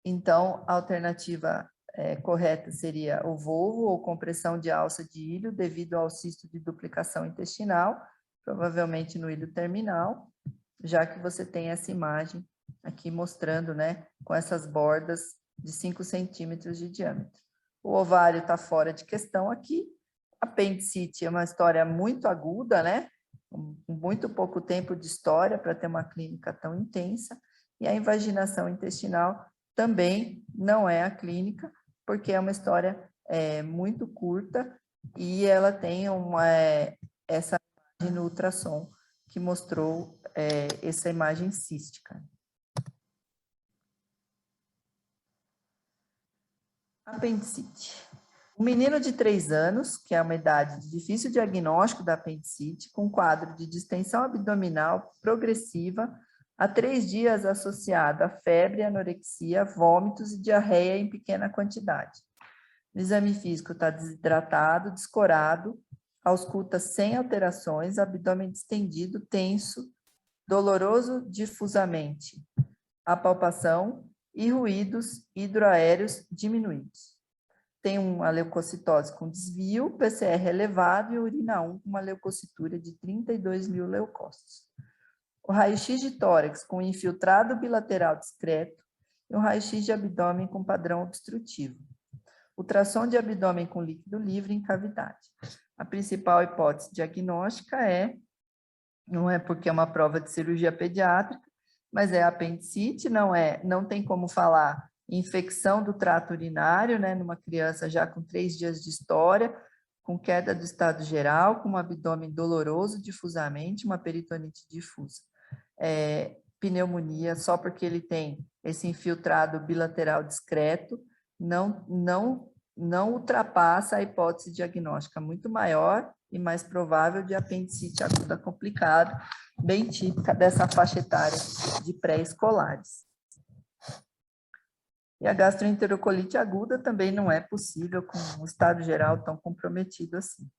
Speaker 1: Então, a alternativa correta seria o volvo ou compressão de alça de ilho devido ao cisto de duplicação intestinal, provavelmente no ilho terminal, já que você tem essa imagem aqui mostrando, né, com essas bordas de 5 centímetros de diâmetro. O ovário está fora de questão aqui. A apendicite é uma história muito aguda, né, com muito pouco tempo de história para ter uma clínica tão intensa, e a invaginação intestinal também não é a clínica, porque é uma história muito curta e ela tem essa imagem no ultrassom que mostrou essa imagem cística. Apendicite. Um menino de 3 anos, que é uma idade de difícil diagnóstico da apendicite, com quadro de distensão abdominal progressiva, há 3 dias associado a febre, anorexia, vômitos e diarreia em pequena quantidade. O exame físico está desidratado, descorado, ausculta sem alterações, abdômen distendido, tenso, doloroso difusamente, a palpação e ruídos hidroaéreos diminuídos. Tem uma leucocitose com desvio, PCR elevado e urina 1 com uma leucocitura de 32 mil leucócitos. O raio-x de tórax com infiltrado bilateral discreto e um raio-x de abdômen com padrão obstrutivo. Ultrassom de abdômen com líquido livre em cavidade. A principal hipótese diagnóstica não é porque é uma prova de cirurgia pediátrica, mas é apendicite, não tem como falar infecção do trato urinário, né, numa criança já com 3 dias de história, com queda do estado geral, com um abdômen doloroso difusamente, uma peritonite difusa. Pneumonia, só porque ele tem esse infiltrado bilateral discreto, não ultrapassa a hipótese diagnóstica muito maior e mais provável de apendicite aguda complicada, bem típica dessa faixa etária de pré-escolares. E a gastroenterocolite aguda também não é possível com o estado geral tão comprometido assim.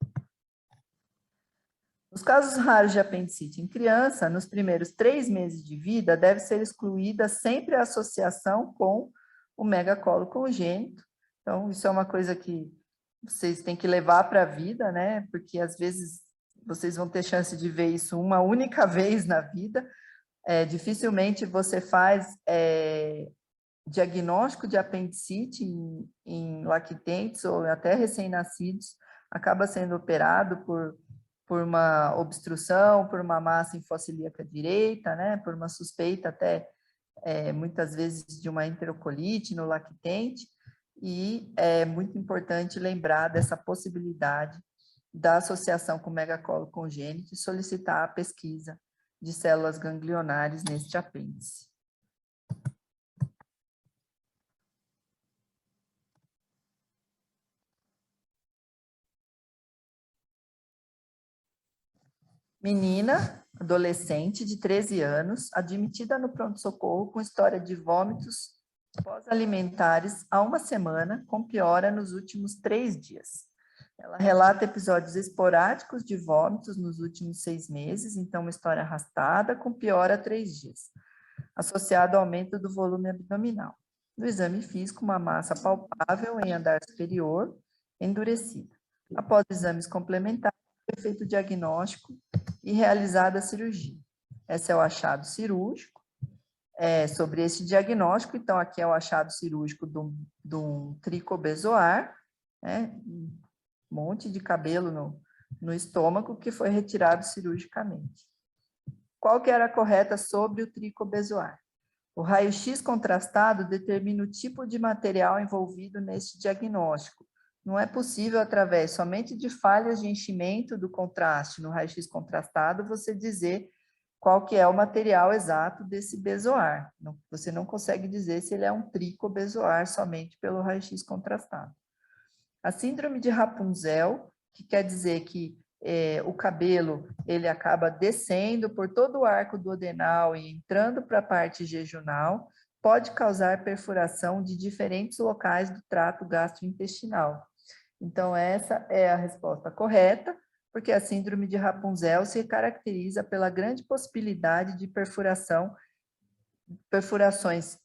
Speaker 1: Nos casos raros de apendicite em criança, nos primeiros 3 meses de vida, deve ser excluída sempre a associação com o megacolo congênito. Então, isso é uma coisa que vocês têm que levar para a vida, né? Porque, às vezes, vocês vão ter chance de ver isso uma única vez na vida. Dificilmente você faz diagnóstico de apendicite em lactentes ou até recém-nascidos, acaba sendo operado por uma obstrução, por uma massa hifocilíaca direita, né? Por uma suspeita até, muitas vezes, de uma enterocolite no lactente, e é muito importante lembrar dessa possibilidade da associação com megacolo congênito e solicitar a pesquisa de células ganglionares neste apêndice. Menina, adolescente de 13 anos, admitida no pronto-socorro com história de vômitos pós-alimentares há 1 semana, com piora nos últimos 3 dias. Ela relata episódios esporádicos de vômitos nos últimos 6 meses, então uma história arrastada, com piora há 3 dias, associado ao aumento do volume abdominal. No exame físico, uma massa palpável em andar superior, endurecida. Após exames complementares, foi feito o diagnóstico e realizada a cirurgia. Esse é o achado cirúrgico. Sobre esse diagnóstico, então, aqui é o achado cirúrgico de um tricobezoar, né? Um monte de cabelo no estômago que foi retirado cirurgicamente. Qual que era a correta sobre o tricobezoar? O raio-x contrastado determina o tipo de material envolvido neste diagnóstico. Não é possível, através somente de falhas de enchimento do contraste no raio-x contrastado, você dizer qual que é o material exato desse bezoar. Você não consegue dizer se ele é um tricobezoar somente pelo raio-x contrastado. A síndrome de Rapunzel, que quer dizer que o cabelo ele acaba descendo por todo o arco duodenal e entrando para a parte jejunal, pode causar perfuração de diferentes locais do trato gastrointestinal. Então, essa é a resposta correta, porque a síndrome de Rapunzel se caracteriza pela grande possibilidade de perfurações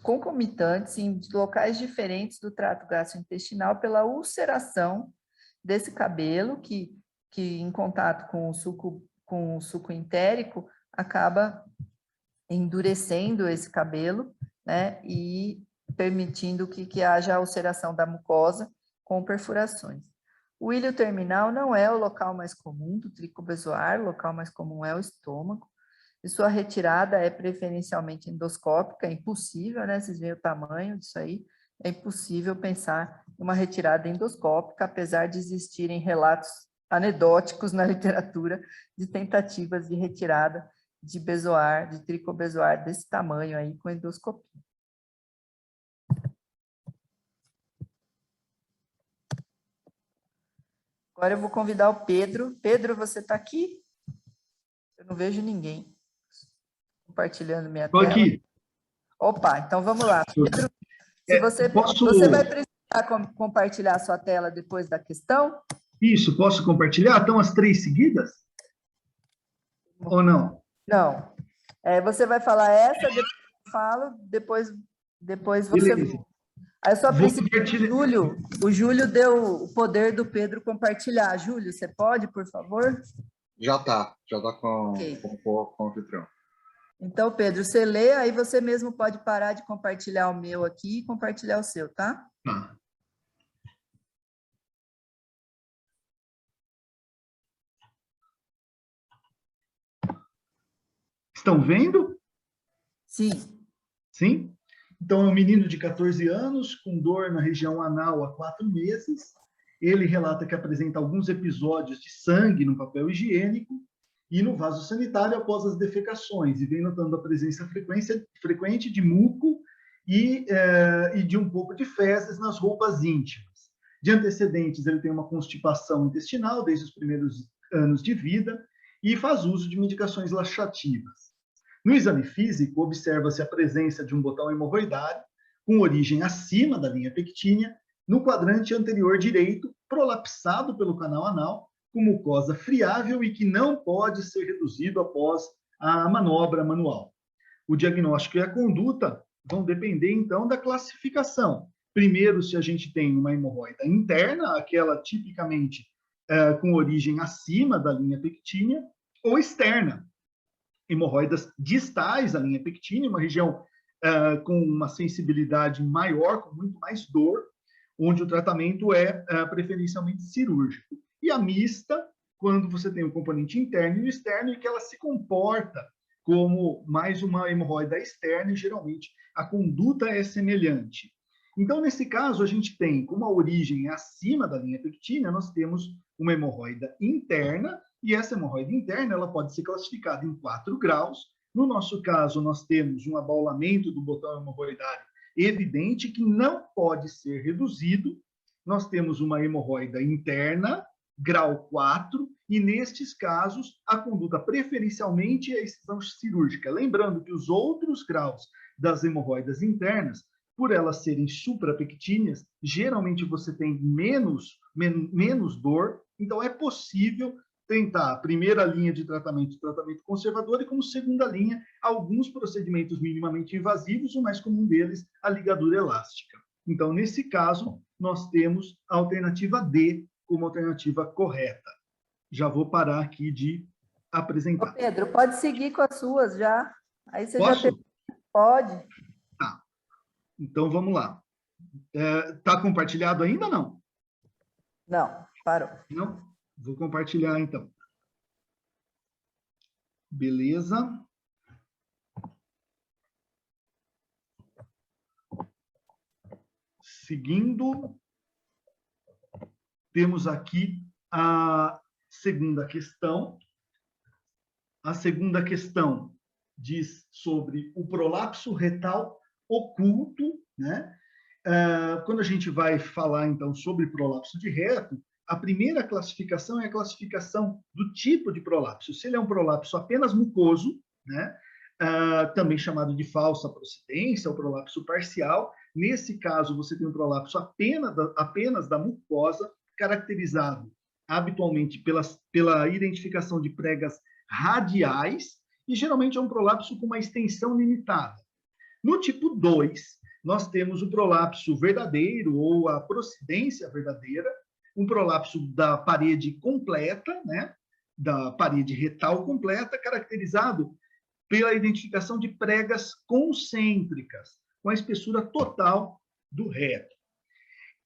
Speaker 1: concomitantes em locais diferentes do trato gastrointestinal pela ulceração desse cabelo que em contato com o suco entérico acaba endurecendo esse cabelo, né, e permitindo que haja a ulceração da mucosa com perfurações. O ilho terminal não é o local mais comum do tricobezoar, o local mais comum é o estômago, e sua retirada é preferencialmente endoscópica, é impossível, né? Vocês veem o tamanho disso aí, é impossível pensar em uma retirada endoscópica, apesar de existirem relatos anedóticos na literatura de tentativas de retirada de bezoar, de tricobezoar desse tamanho aí com endoscopia. Agora eu vou convidar o Pedro. Pedro, você está aqui? Eu não vejo ninguém compartilhando minha tela.
Speaker 7: Estou aqui.
Speaker 1: Opa, então vamos lá. Pedro, se você vai precisar compartilhar a sua tela depois da questão?
Speaker 7: Isso, posso compartilhar? Estão as 3 seguidas? Ou não?
Speaker 1: Não. Você vai falar essa, depois eu falo, depois você...
Speaker 7: Beleza.
Speaker 1: Aí eu só preciso... O Júlio deu o poder do Pedro compartilhar. Júlio, você pode, por favor?
Speaker 5: Já está com
Speaker 1: Okay.
Speaker 5: o anfitrião.
Speaker 1: Então, Pedro, você lê, aí você mesmo pode parar de compartilhar o meu aqui e compartilhar o seu, tá?
Speaker 7: Tá. Estão vendo?
Speaker 1: Sim.
Speaker 7: Sim? Então, é um menino de 14 anos, com dor na região anal há 4 meses. Ele relata que apresenta alguns episódios de sangue no papel higiênico e no vaso sanitário após as defecações, e vem notando a presença frequente de muco e de um pouco de fezes nas roupas íntimas. De antecedentes, ele tem uma constipação intestinal desde os primeiros anos de vida e faz uso de medicações laxativas. No exame físico, observa-se a presença de um botão hemorroidário com origem acima da linha pectínea, no quadrante anterior direito, prolapsado pelo canal anal, com mucosa friável e que não pode ser reduzido após a manobra manual. O diagnóstico e a conduta vão depender, então, da classificação. Primeiro, se a gente tem uma hemorroida interna, aquela tipicamente com origem acima da linha pectínea, ou externa, hemorroidas distais da linha pectínea, uma região com uma sensibilidade maior, com muito mais dor, onde o tratamento é preferencialmente cirúrgico. E a mista, quando você tem o componente interno e o externo, e que ela se comporta como mais uma hemorroida externa, e geralmente a conduta é semelhante. Então, nesse caso, a gente tem, como a origem é acima da linha pectínea, nós temos uma hemorroida interna, e essa hemorroida interna ela pode ser classificada em 4 graus. No nosso caso, nós temos um abaulamento do botão hemorroidário evidente que não pode ser reduzido. Nós temos uma hemorroida interna, grau 4, e nestes casos, a conduta preferencialmente é a excisão cirúrgica. Lembrando que os outros graus das hemorroidas internas, por elas serem suprapectíneas, geralmente você tem menos dor, então é possível tentar a primeira linha de tratamento conservador, e como segunda linha, alguns procedimentos minimamente invasivos, o mais comum deles, a ligadura elástica. Então, nesse caso, nós temos a alternativa D, como alternativa correta. Já vou parar aqui de apresentar.
Speaker 1: Ô Pedro, pode seguir com as suas já. Aí você
Speaker 7: Posso?
Speaker 1: já pode.
Speaker 7: Tá. Então, vamos lá. Está compartilhado ainda ou não?
Speaker 1: Não, parou.
Speaker 7: Não? Vou compartilhar, então. Beleza. Seguindo, temos aqui a segunda questão. A segunda questão diz sobre o prolapso retal oculto, né? Quando a gente vai falar, então, sobre prolapso de reto, a primeira classificação é a classificação do tipo de prolapso. Se ele é um prolapso apenas mucoso, né? Também chamado de falsa procedência, ou prolapso parcial. Nesse caso, você tem um prolapso apenas da mucosa, caracterizado habitualmente pela identificação de pregas radiais, e geralmente é um prolapso com uma extensão limitada. No tipo 2, nós temos o prolapso verdadeiro, ou a procedência verdadeira, um prolapso da parede completa, né? Da parede retal completa, caracterizado pela identificação de pregas concêntricas, com a espessura total do reto.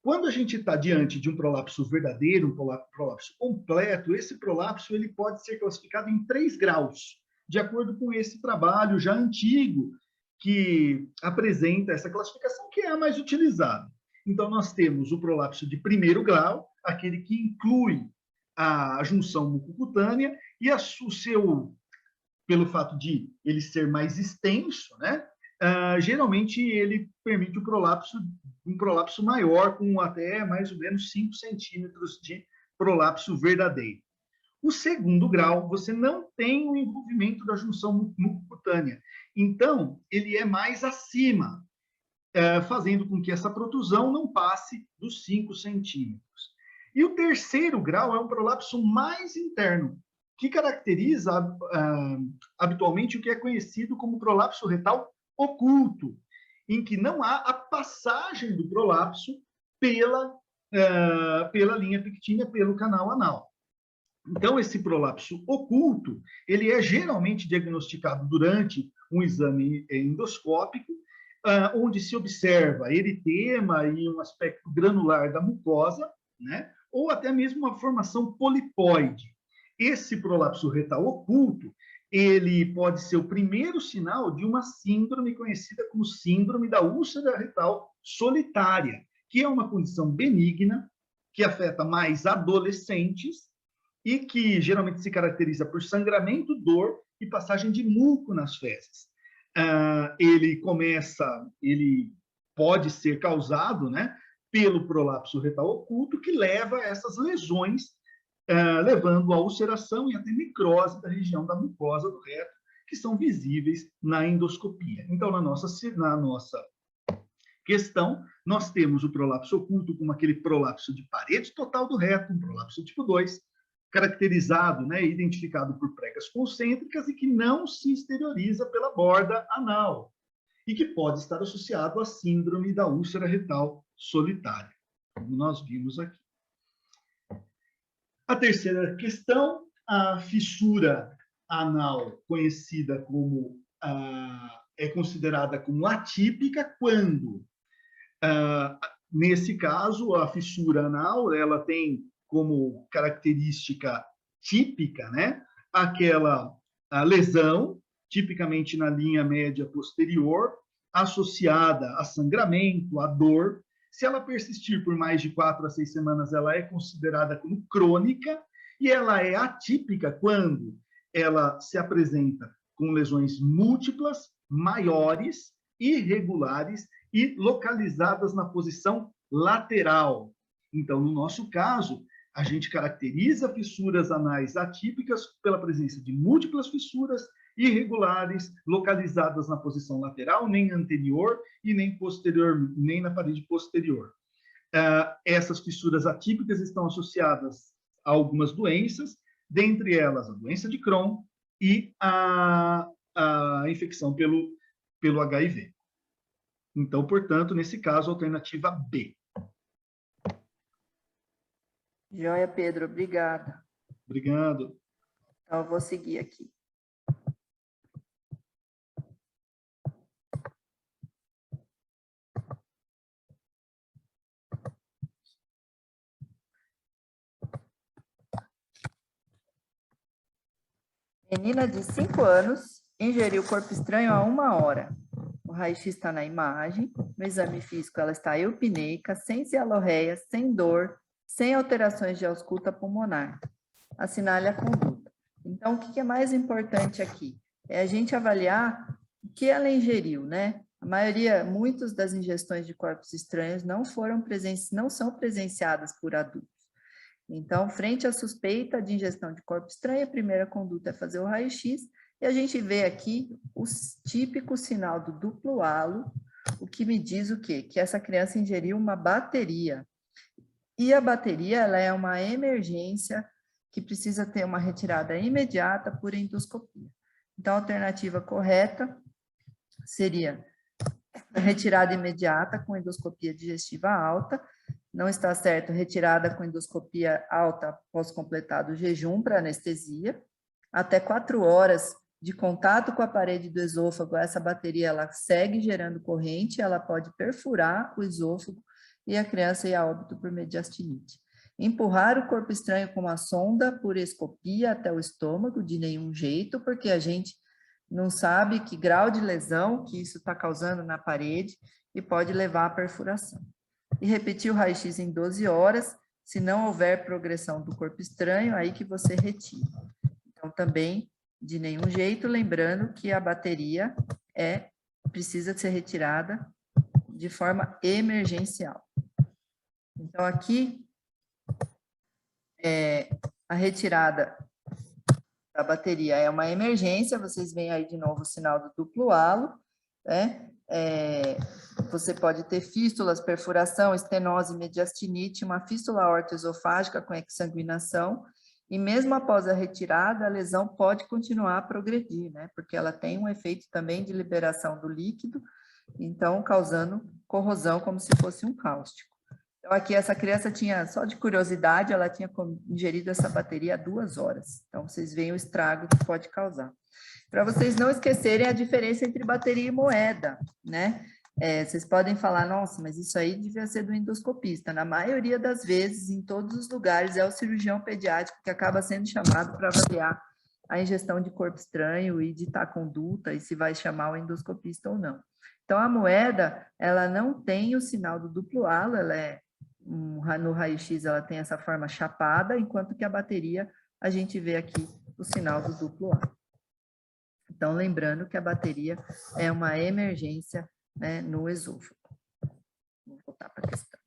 Speaker 7: Quando a gente está diante de um prolapso verdadeiro, um prolapso completo, esse prolapso ele pode ser classificado em 3 graus, de acordo com esse trabalho já antigo, que apresenta essa classificação, que é a mais utilizada. Então, nós temos o prolapso de primeiro grau, aquele que inclui a junção mucocutânea, e pelo fato de ele ser mais extenso, né? Geralmente ele permite um prolapso maior, com até mais ou menos 5 centímetros de prolapso verdadeiro. O segundo grau, você não tem o envolvimento da junção mucocutânea. Então, ele é mais acima, fazendo com que essa protusão não passe dos 5 centímetros. E o terceiro grau é um prolapso mais interno, que caracteriza habitualmente o que é conhecido como prolapso retal oculto, em que não há a passagem do prolapso pela linha pectínea, pelo canal anal. Então, esse prolapso oculto, ele é geralmente diagnosticado durante um exame endoscópico, onde se observa eritema e um aspecto granular da mucosa, né? Ou até mesmo uma formação polipóide. Esse prolapso retal oculto, ele pode ser o primeiro sinal de uma síndrome conhecida como síndrome da úlcera retal solitária, que é uma condição benigna, que afeta mais adolescentes e que geralmente se caracteriza por sangramento, dor e passagem de muco nas fezes. Ele pode ser causado, né, pelo prolapso retal oculto, que leva a essas lesões, levando à ulceração e até necrose da região da mucosa do reto, que são visíveis na endoscopia. Então, na nossa questão, nós temos o prolapso oculto como aquele prolapso de parede total do reto, um prolapso tipo 2, caracterizado, né, identificado por pregas concêntricas e que não se exterioriza pela borda anal, e que pode estar associado à síndrome da úlcera retal solitária, como nós vimos aqui. A terceira questão, a fissura anal, conhecida como, é considerada como atípica quando, nesse caso, a fissura anal, ela tem como característica típica, né, aquela lesão, tipicamente na linha média posterior, associada a sangramento, a dor. Se ela persistir por mais de 4 a 6 semanas, ela é considerada como crônica, e ela é atípica quando ela se apresenta com lesões múltiplas, maiores, irregulares e localizadas na posição lateral. Então, no nosso caso, a gente caracteriza fissuras anais atípicas pela presença de múltiplas fissuras irregulares, localizadas na posição lateral, nem anterior e nem posterior, nem na parede posterior. Essas fissuras atípicas estão associadas a algumas doenças, dentre elas a doença de Crohn e a infecção pelo HIV. Então, portanto, nesse caso, a alternativa B.
Speaker 1: Joia, Pedro, obrigada.
Speaker 7: Obrigado.
Speaker 1: Então, eu vou seguir aqui. Menina de 5 anos ingeriu corpo estranho há 1 hora. O raio-x está na imagem. No exame físico, ela está eupneica, sem cialorreia, sem dor, sem alterações de ausculta pulmonar. Assinale a conduta. Então, o que é mais importante aqui? É a gente avaliar o que ela ingeriu, né? A maioria, muitas das ingestões de corpos estranhos não são presenciadas por adultos. Então, frente à suspeita de ingestão de corpo estranho, a primeira conduta é fazer o raio-x, e a gente vê aqui o típico sinal do duplo halo, o que me diz o quê? Que essa criança ingeriu uma bateria. E a bateria, ela é uma emergência que precisa ter uma retirada imediata por endoscopia. Então, a alternativa correta seria a retirada imediata com endoscopia digestiva alta. Não está certo retirada com endoscopia alta após completado o jejum para anestesia. Até 4 horas de contato com a parede do esôfago, essa bateria ela segue gerando corrente, ela pode perfurar o esôfago e a criança ir a óbito por mediastinite. Empurrar o corpo estranho com uma sonda por escopia até o estômago, de nenhum jeito, porque a gente não sabe que grau de lesão que isso está causando na parede e pode levar à perfuração. E repetir o raio-x em 12 horas, se não houver progressão do corpo estranho, aí que você retira. Então, também, de nenhum jeito, lembrando que a bateria precisa ser retirada de forma emergencial. Então, aqui, a retirada da bateria é uma emergência, vocês veem aí de novo o sinal do duplo halo, né? Você pode ter fístulas, perfuração, estenose, mediastinite, uma fístula aortoesofágica com exsanguinação, e mesmo após a retirada, a lesão pode continuar a progredir, né? Porque ela tem um efeito também de liberação do líquido, então causando corrosão como se fosse um cáustico. Então, aqui essa criança tinha, só de curiosidade, ela tinha ingerido essa bateria há 2 horas. Então, vocês veem o estrago que pode causar. Para vocês não esquecerem a diferença entre bateria e moeda, né? Vocês podem falar, nossa, mas isso aí devia ser do endoscopista. Na maioria das vezes, em todos os lugares, é o cirurgião pediátrico que acaba sendo chamado para avaliar a ingestão de corpo estranho e ditar conduta, e se vai chamar o endoscopista ou não. Então, a moeda, ela não tem o sinal do duplo halo, no raio-x ela tem essa forma chapada, enquanto que a bateria, a gente vê aqui o sinal do duplo halo. Então, lembrando que a bateria é uma emergência, né, no esôfago. Vou voltar para a questão.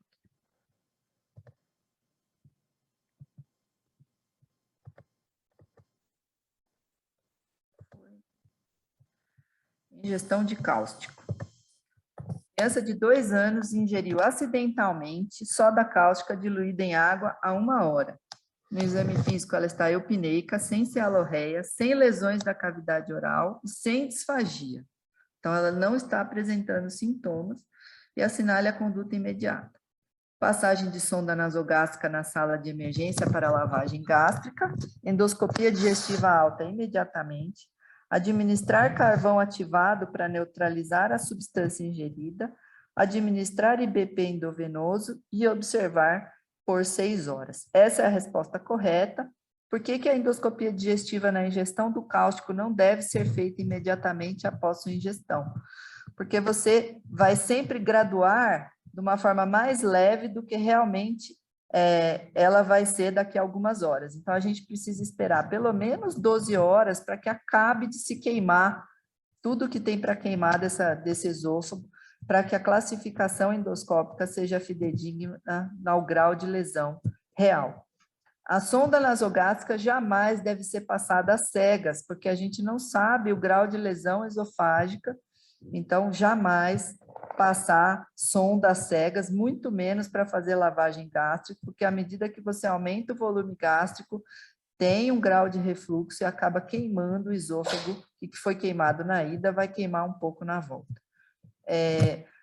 Speaker 1: Ingestão de cáustico. Criança de 2 anos ingeriu acidentalmente soda cáustica diluída em água há 1 hora. No exame físico, ela está eupneica, sem cialorreia, sem lesões da cavidade oral e sem disfagia. Então, ela não está apresentando sintomas e assinale a conduta imediata. Passagem de sonda nasogástrica na sala de emergência para lavagem gástrica, endoscopia digestiva alta imediatamente, administrar carvão ativado para neutralizar a substância ingerida, administrar IBP endovenoso e observar por 6 horas. Essa é a resposta correta. Por que a endoscopia digestiva na ingestão do cáustico não deve ser feita imediatamente após sua ingestão? Porque você vai sempre graduar de uma forma mais leve do que realmente ela vai ser daqui a algumas horas. Então, a gente precisa esperar pelo menos 12 horas para que acabe de se queimar tudo que tem para queimar desse esôfago, para que a classificação endoscópica seja fidedigna ao grau de lesão real. A sonda nasogástrica jamais deve ser passada às cegas, porque a gente não sabe o grau de lesão esofágica, então jamais passar sonda às cegas, muito menos para fazer lavagem gástrica, porque à medida que você aumenta o volume gástrico, tem um grau de refluxo e acaba queimando o esôfago, e que foi queimado na ida, vai queimar um pouco na volta.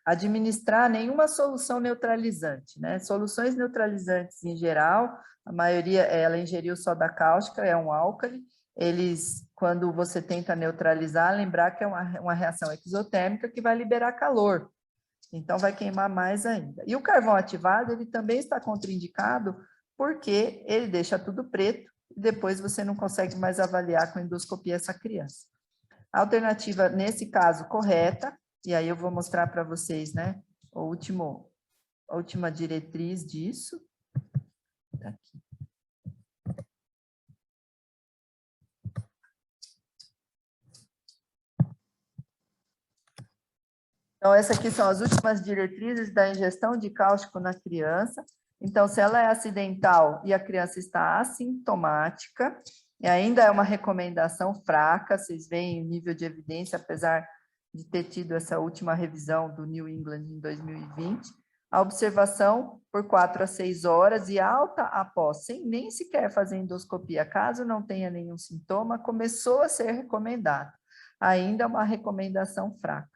Speaker 1: administrar nenhuma solução neutralizante, né? Soluções neutralizantes, em geral, a maioria, ela ingeriu soda cáustica, é um álcali, eles, quando você tenta neutralizar, lembrar que é uma reação exotérmica que vai liberar calor, então vai queimar mais ainda. E o carvão ativado, ele também está contraindicado porque ele deixa tudo preto e depois você não consegue mais avaliar com endoscopia essa criança. A alternativa, nesse caso, correta, e aí eu vou mostrar para vocês, né, a última diretriz disso. Aqui. Então, essas aqui são as últimas diretrizes da ingestão de cáustico na criança. Então, se ela é acidental e a criança está assintomática, e ainda é uma recomendação fraca, vocês veem o nível de evidência, apesar de ter tido essa última revisão do New England em 2020, a observação por 4 a 6 horas e alta após, sem nem sequer fazer endoscopia, caso não tenha nenhum sintoma, começou a ser recomendado. Ainda é uma recomendação fraca.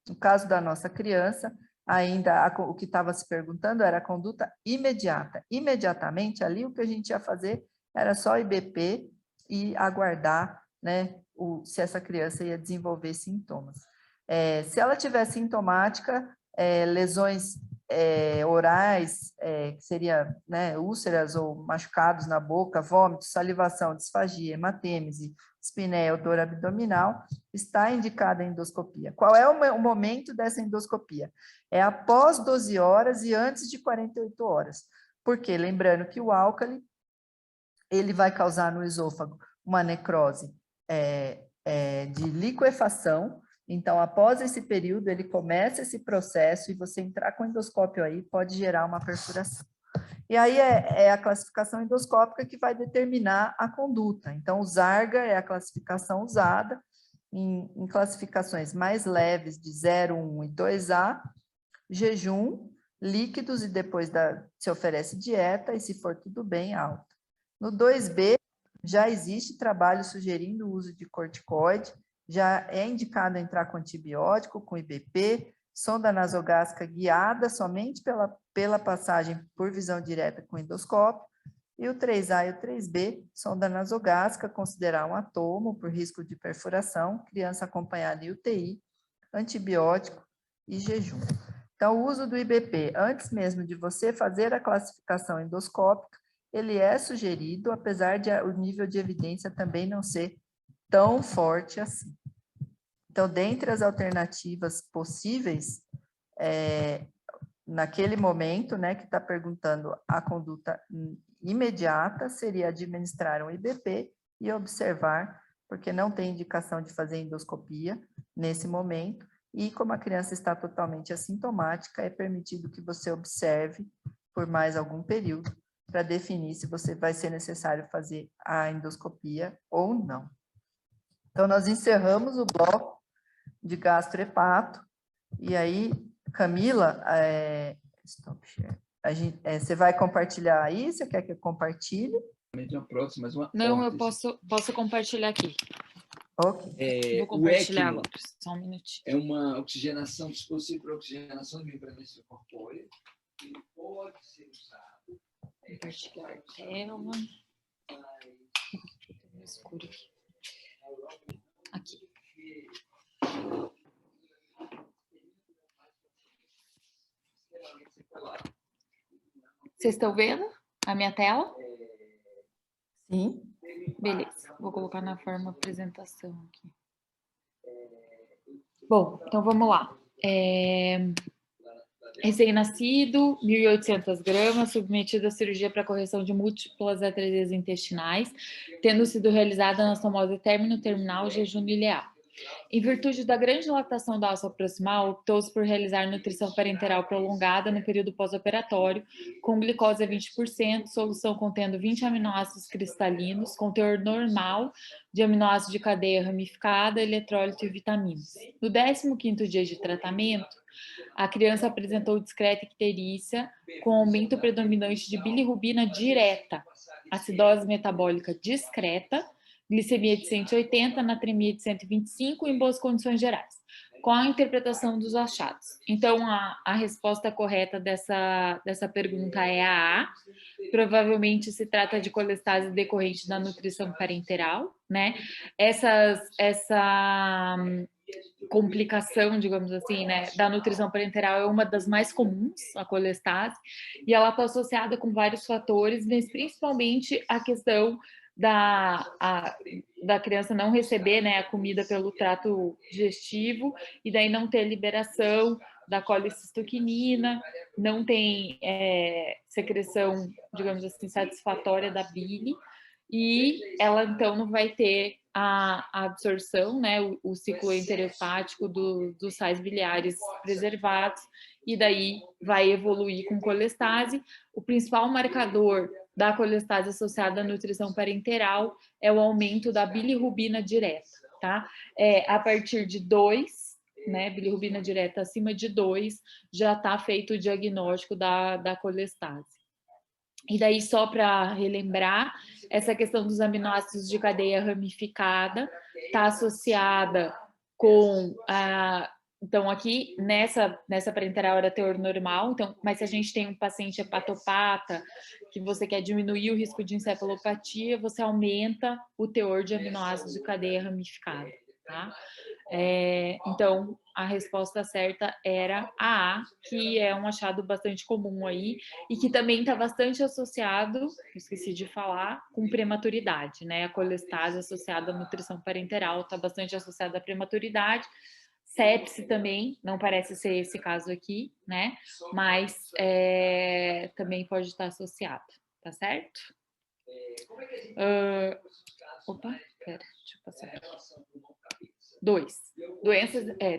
Speaker 1: No caso da nossa criança, ainda o que estava se perguntando era a conduta imediata. Imediatamente, ali o que a gente ia fazer era só IBP e aguardar, né, se essa criança ia desenvolver sintomas. Se ela tiver sintomática, lesões orais, que seria, né, úlceras ou machucados na boca, vômito, salivação, disfagia, hematêmese, espinéia, dor abdominal, está indicada a endoscopia. Qual é o momento dessa endoscopia? É após 12 horas e antes de 48 horas. Por quê? Lembrando que o álcali, ele vai causar no esôfago uma necrose de liquefação. Então, após esse período, ele começa esse processo e você entrar com o endoscópio aí pode gerar uma perfuração. E aí é a classificação endoscópica que vai determinar a conduta. Então, o Zarga é a classificação usada em classificações mais leves de 0, 1 e 2A, jejum, líquidos e depois se oferece dieta e, se for tudo bem, alta. No 2B, já existe trabalho sugerindo o uso de corticoide, já é indicado entrar com antibiótico, com IBP, sonda nasogástrica guiada somente pela passagem por visão direta com endoscópio, e o 3A e o 3B, sonda nasogástrica, considerar um atomo por risco de perfuração, criança acompanhada em UTI, antibiótico e jejum. Então, o uso do IBP, antes mesmo de você fazer a classificação endoscópica, ele é sugerido, apesar de o nível de evidência também não ser tão forte assim. Então, dentre as alternativas possíveis, naquele momento, né, que está perguntando a conduta imediata, seria administrar um IBP e observar, porque não tem indicação de fazer endoscopia nesse momento, e como a criança está totalmente assintomática, é permitido que você observe por mais algum período, para definir se vai ser necessário fazer a endoscopia ou não. Então, nós encerramos o bloco de gastrohepato, e aí, Camila, stop share. Você vai compartilhar aí? Você quer que eu compartilhe?
Speaker 8: Não, eu posso compartilhar aqui.
Speaker 1: Ok.
Speaker 8: Vou compartilhar agora, só um minutinho.
Speaker 9: É uma oxigenação, dispositivo para oxigenação de membranas corpórea, que pode ser usado.
Speaker 8: Compartilhar a tela. Escuro aqui. Aqui. Vocês estão vendo a minha tela?
Speaker 1: Sim.
Speaker 8: Beleza, vou colocar na forma apresentação aqui. Bom, então vamos lá. Recém-nascido, 1.800 gramas, submetido à cirurgia para correção de múltiplas atresias intestinais, tendo sido realizada anastomose término-terminal jejum ileal. Em virtude da grande dilatação da alça proximal, optou-se por realizar nutrição parenteral prolongada no período pós-operatório, com glicose a 20%, solução contendo 20 aminoácidos cristalinos, com teor normal de aminoácidos de cadeia ramificada, eletrólito e vitaminas. No 15º dia de tratamento, a criança apresentou discreta icterícia, com aumento predominante de bilirrubina direta, acidose metabólica discreta, glicemia de 180, natremia de 125 em boas condições gerais. Qual a interpretação dos achados? Então, a resposta correta dessa pergunta é a A. Provavelmente se trata de colestase decorrente da nutrição parenteral, né? Essa complicação, digamos assim, né, da nutrição parenteral é uma das mais comuns, a colestase, e ela está associada com vários fatores, mas principalmente a questão da criança não receber, né, a comida pelo trato digestivo e daí não ter liberação da colicistoquinina, não tem secreção, digamos assim, satisfatória da bile, e ela então não vai ter a absorção, né, o ciclo enterohepático dos sais biliares preservados, e daí vai evoluir com colestase. O principal marcador da colestase associada à nutrição parenteral é o aumento da bilirrubina direta, tá? A partir de 2, né, bilirrubina direta acima de 2, já está feito o diagnóstico da colestase. E daí, só para relembrar, essa questão dos aminoácidos de cadeia ramificada está associada com então, aqui, nessa parenteral era teor normal, então, mas se a gente tem um paciente hepatopata, que você quer diminuir o risco de encefalopatia, você aumenta o teor de aminoácidos de cadeia ramificada, tá? Então, a resposta certa era a A, que é um achado bastante comum aí, e que também está bastante associado, esqueci de falar, com prematuridade, né? A colestase associada à nutrição parenteral está bastante associada à prematuridade. Sepse também, não parece ser esse caso aqui, né? Mas também pode estar associado, tá certo? Opa, pera, deixa eu passar aqui.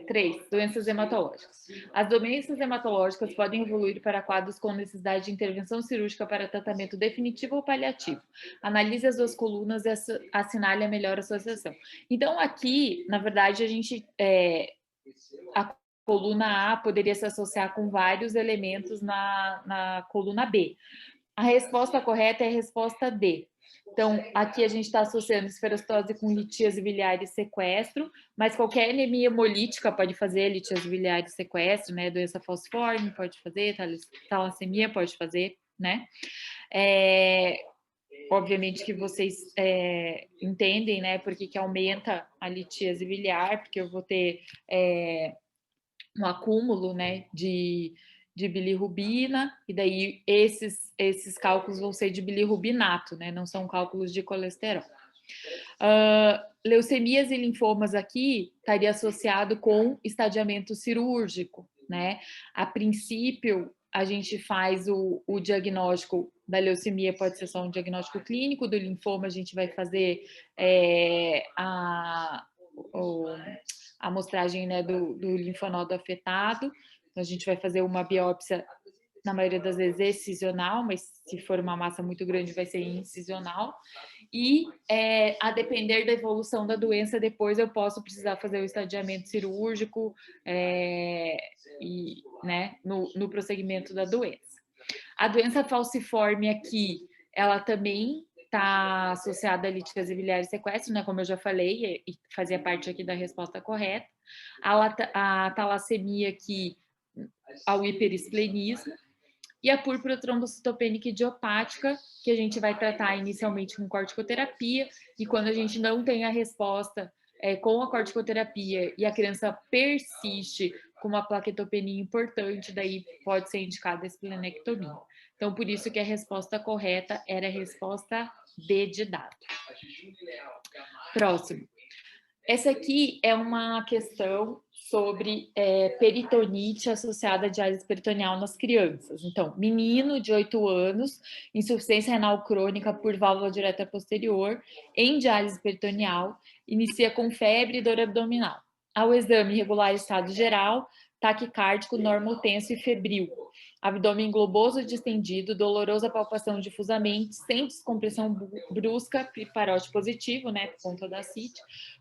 Speaker 8: 3. Doenças hematológicas. As doenças hematológicas podem evoluir para quadros com necessidade de intervenção cirúrgica para tratamento definitivo ou paliativo. Analise as duas colunas e assinale a melhor associação. Então, aqui, na verdade, a gente... a coluna A poderia se associar com vários elementos na coluna B. A resposta correta é a resposta D. Então, aqui a gente está associando esferostose com litíase biliar e sequestro, mas qualquer anemia hemolítica pode fazer litíase biliar e sequestro, né? Doença falciforme pode fazer, talassemia pode fazer, né? Obviamente que vocês entendem, né? Porque que aumenta a litíase biliar, porque eu vou ter um acúmulo, né? De bilirrubina, e daí esses cálculos vão ser de bilirrubinato, né? Não são cálculos de colesterol. Leucemias e linfomas aqui estaria associado com estadiamento cirúrgico, né? A princípio, a gente faz o diagnóstico da leucemia, pode ser só um diagnóstico clínico, do linfoma a gente vai fazer a amostragem, né, do linfonodo afetado. Então, a gente vai fazer uma biópsia, na maioria das vezes, excisional, mas se for uma massa muito grande, vai ser incisional. E, a depender da evolução da doença, depois eu posso precisar fazer o estadiamento cirúrgico né, no prosseguimento da doença. A doença falciforme aqui, ela também está associada à litíase biliar e sequestro, né, como eu já falei, e fazia parte aqui da resposta correta. A talassemia aqui, ao hiperesplenismo, e a púrpura trombocitopênica idiopática, que a gente vai tratar inicialmente com corticoterapia, e quando a gente não tem a resposta com a corticoterapia e a criança persiste com uma plaquetopenia importante, daí pode ser indicada a esplenectomia. Então, por isso que a resposta correta era a resposta D de dado. Próximo. Essa aqui é uma questão sobre peritonite associada à diálise peritoneal nas crianças. Então, menino de 8 anos, insuficiência renal crônica por válvula direta posterior, em diálise peritoneal, inicia com febre e dor abdominal. Ao exame, irregular estado geral, taquicárdico, normotenso e febril. Abdômen globoso distendido, dolorosa palpação difusamente, sem descompressão brusca, piparote positivo, né, por conta da CIT,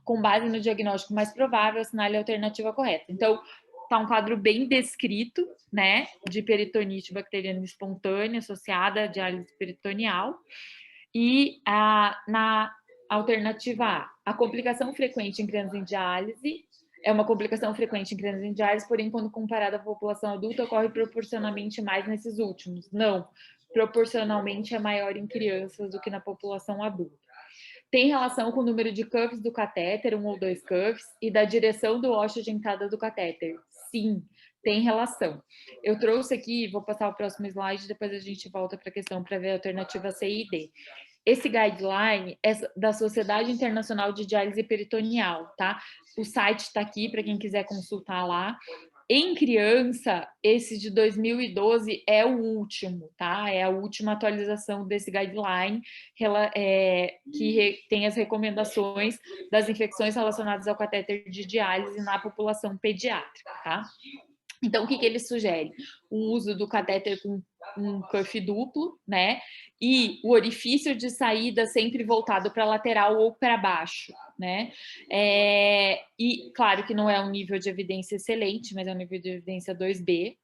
Speaker 8: com base no diagnóstico mais provável, assinale a alternativa correta. Então, tá um quadro bem descrito, né, de peritonite bacteriana espontânea associada à diálise peritoneal. E na alternativa A, a complicação frequente em crianças em diálise É uma complicação frequente em crianças em diálise, porém, quando comparada à população adulta, ocorre proporcionalmente mais nesses últimos. Não, proporcionalmente é maior em crianças do que na população adulta. Tem relação com o número de cuffs do catéter, 1 ou 2 cuffs, e da direção do ósseo de entrada do catéter. Sim, tem relação. Eu trouxe aqui, vou passar o próximo slide, depois a gente volta para a questão para ver a alternativa C e D. Esse guideline é da Sociedade Internacional de Diálise Peritoneal, tá? O site está aqui para quem quiser consultar lá. Em criança, esse de 2012 é o último, tá? É a última atualização desse guideline, que tem as recomendações das infecções relacionadas ao catéter de diálise na população pediátrica, tá? Então, o que ele sugere? O uso do catéter com um cuff duplo, né? E o orifício de saída sempre voltado para a lateral ou para baixo, né? E, claro, que não é um nível de evidência excelente, mas é um nível de evidência 2B.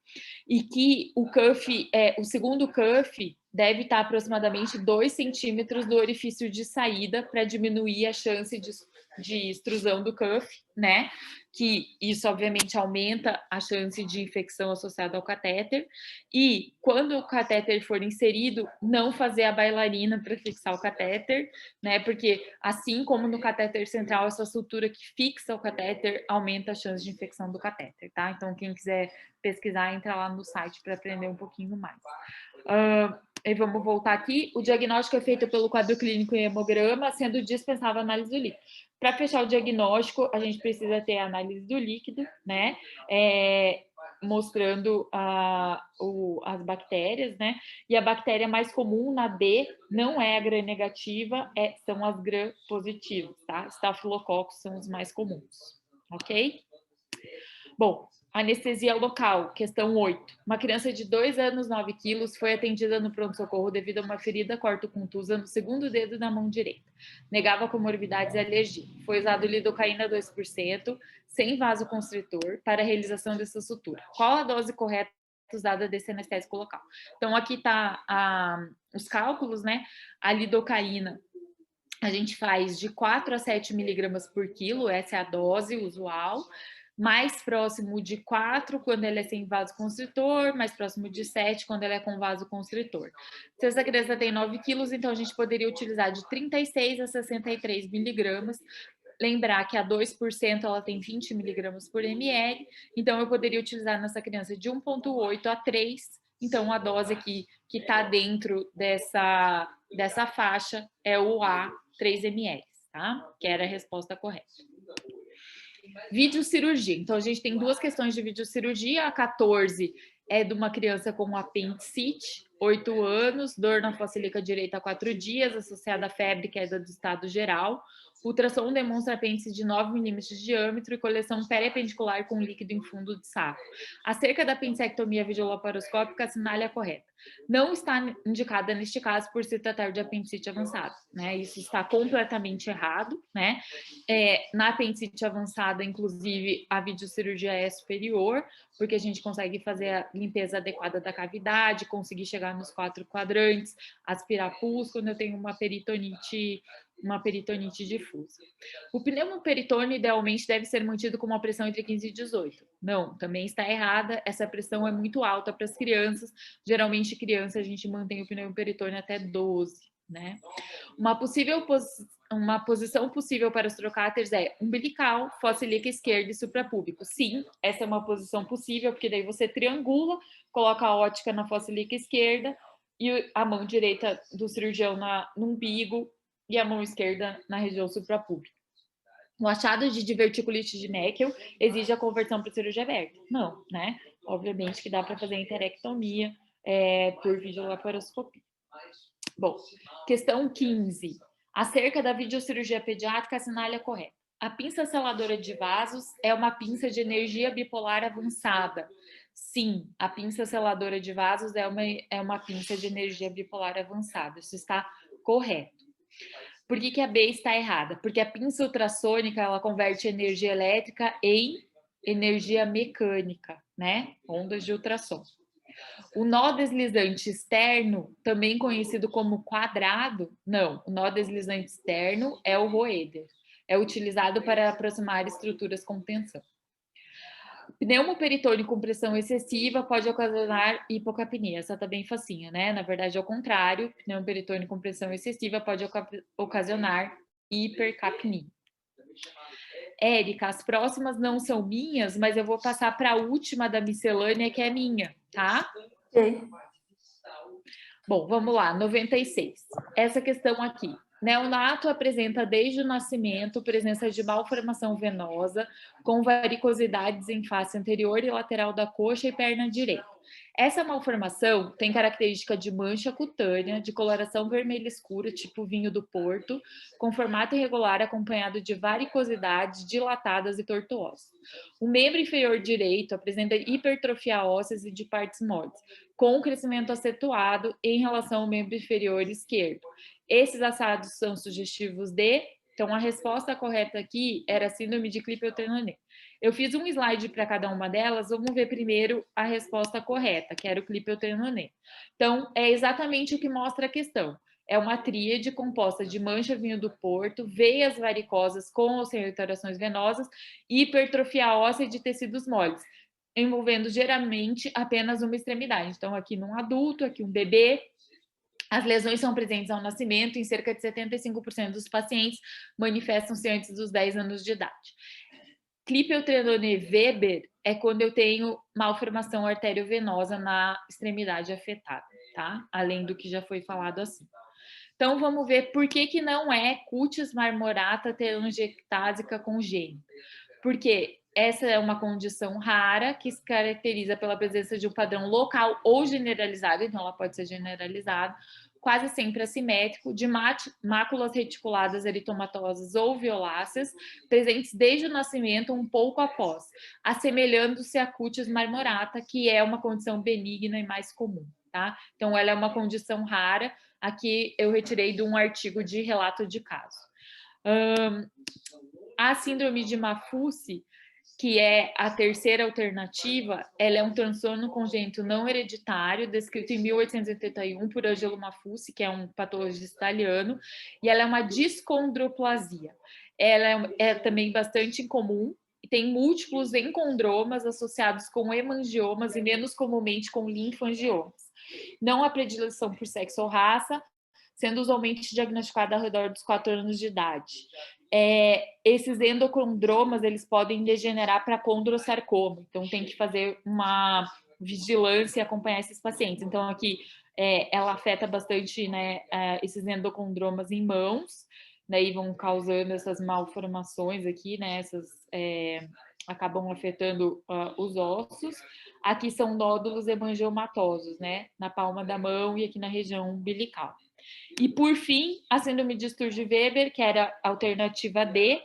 Speaker 8: E que o cuff, o segundo cuff deve estar aproximadamente 2 centímetros do orifício de saída para diminuir a chance de extrusão do cuff, né? Que isso, obviamente, aumenta a chance de infecção associada ao catéter. E, quando o catéter for inserido, não fazer a bailarina para fixar o catéter, né? Porque, assim como no catéter central, essa sutura que fixa o catéter aumenta a chance de infecção do catéter, tá? Então, quem quiser pesquisar, entra lá no site para aprender um pouquinho mais. E vamos voltar aqui. O diagnóstico é feito pelo quadro clínico e hemograma, sendo dispensável a análise do líquido. Para fechar o diagnóstico, a gente precisa ter a análise do líquido, né? Mostrando as bactérias, né? E a bactéria mais comum na D não é a gram-negativa, são as gram-positivas, tá? Estafilococcus são os mais comuns, ok? Bom, anestesia local, questão 8. Uma criança de 2 anos, 9 quilos, foi atendida no pronto-socorro devido a uma ferida cortocontusa no segundo dedo da mão direita. Negava comorbidades e alergia. Foi usado lidocaína 2%, sem vasoconstritor, para a realização dessa sutura. Qual a dose correta usada desse anestésico local? Então, aqui está os cálculos, né? A lidocaína a gente faz de 4 a 7 miligramas por quilo, essa é a dose usual. Mais próximo de 4 quando ela é sem vasoconstritor, mais próximo de 7 quando ela é com vasoconstritor. Se essa criança tem 9 quilos, então a gente poderia utilizar de 36 a 63 miligramas. Lembrar que a 2% ela tem 20 miligramas por ml, então eu poderia utilizar nessa criança de 1,8 a 3. Então a dose aqui que está dentro dessa faixa é o A, 3 ml, tá? Que era a resposta correta. Videocirurgia. Então, a gente tem 2 questões de videocirurgia. A 14 é de uma criança com apendicite, 8 anos, dor na fossa ilíaca direita há 4 dias, associada à febre, queda do estado geral. O ultrassom demonstra apêndice de 9 milímetros de diâmetro e coleção periapendicular com líquido em fundo de saco. Acerca da apendicectomia videolaparoscópica, assinale a correta. Não está indicada neste caso por se tratar de apendicite avançada, né? Isso está completamente errado, né? Na apendicite avançada, inclusive, a videocirurgia é superior, porque a gente consegue fazer a limpeza adequada da cavidade, conseguir chegar nos 4 quadrantes, aspirar pus quando eu tenho uma peritonite difusa. O pneumoperitônio, idealmente, deve ser mantido com uma pressão entre 15 e 18. Não, também está errada. Essa pressão é muito alta para as crianças. Geralmente, criança, a gente mantém o pneumoperitônio até 12, né? Uma posição possível para os trocáteres é umbilical, fossa ilíaca esquerda e suprapúbico. Sim, essa é uma posição possível, porque daí você triangula, coloca a ótica na fossa ilíaca esquerda e a mão direita do cirurgião no umbigo e a mão esquerda na região suprapúbica. O achado de diverticulite de Meckel exige a conversão para cirurgia aberta? Não, né? Obviamente que dá para fazer enterectomia por videolaparoscopia. Bom, questão 15. Acerca da videocirurgia pediátrica, assinale a correta. A pinça seladora de vasos é uma pinça de energia bipolar avançada. Sim, a pinça seladora de vasos é uma pinça de energia bipolar avançada. Isso está correto. Por que a B está errada? Porque a pinça ultrassônica, ela converte energia elétrica em energia mecânica, né? Ondas de ultrassom. O nó deslizante externo, também conhecido como quadrado, não, o nó deslizante externo é o Roeder. É utilizado para aproximar estruturas com tensão. Pneumoperitônio com pressão excessiva pode ocasionar hipocapnia. Essa tá bem facinha, né? Na verdade, é o contrário. Pneumoperitônio com pressão excessiva pode ocasionar hipercapnia. Érica, as próximas não são minhas, mas eu vou passar para a última da miscelânea, que é minha, tá?
Speaker 1: Ok.
Speaker 8: Bom, vamos lá, 96. Essa questão aqui. Neonato apresenta desde o nascimento presença de malformação venosa com varicosidades em face anterior e lateral da coxa e perna direita. Essa malformação tem característica de mancha cutânea, de coloração vermelha escura, tipo vinho do Porto, com formato irregular acompanhado de varicosidades dilatadas e tortuosas. O membro inferior direito apresenta hipertrofia óssea e de partes moles, com crescimento acentuado em relação ao membro inferior esquerdo. Esses achados são sugestivos de... Então, a resposta correta aqui era síndrome de Klippel-Trenaunay. Eu fiz um slide para cada uma delas, vamos ver primeiro a resposta correta, que era o Klippel-Trenaunay. Então, é exatamente o que mostra a questão. É uma tríade composta de mancha vinho do Porto, veias varicosas com ou sem alterações venosas e hipertrofia óssea de tecidos moles, envolvendo geralmente apenas uma extremidade. Então, aqui num adulto, aqui um bebê. As lesões são presentes ao nascimento, em cerca de 75% dos pacientes manifestam-se antes dos 10 anos de idade. Klippel-Trenaunay-Weber é quando eu tenho malformação arteriovenosa na extremidade afetada, tá? Além do que já foi falado assim. Então, vamos ver por que não é cutis marmorata telangiectásica congênita. Porque essa é uma condição rara que se caracteriza pela presença de um padrão local ou generalizado, então ela pode ser generalizada, quase sempre assimétrico, de máculas reticuladas eritomatosas ou violáceas, presentes desde o nascimento um pouco após, assemelhando-se a cutis marmorata, que é uma condição benigna e mais comum, tá? Então, ela é uma condição rara, aqui eu retirei de um artigo de relato de caso. A síndrome de Maffucci, que é a terceira alternativa, ela é um transtorno congênito não hereditário, descrito em 1881 por Angelo Maffucci, que é um patologista italiano, e ela é uma discondroplasia. Ela é também bastante incomum, e tem múltiplos encondromas associados com hemangiomas e menos comumente com linfangiomas. Não há predileção por sexo ou raça, sendo usualmente diagnosticada ao redor dos 4 anos de idade. Esses endocondromas, eles podem degenerar para condrosarcoma, então tem que fazer uma vigilância e acompanhar esses pacientes. Então aqui ela afeta bastante, né, esses endocondromas em mãos, daí vão causando essas malformações aqui, né, acabam afetando os ossos. Aqui são nódulos hemangiomatosos, né, na palma da mão e aqui na região umbilical. E, por fim, a síndrome de Sturge-Weber, que era a alternativa D,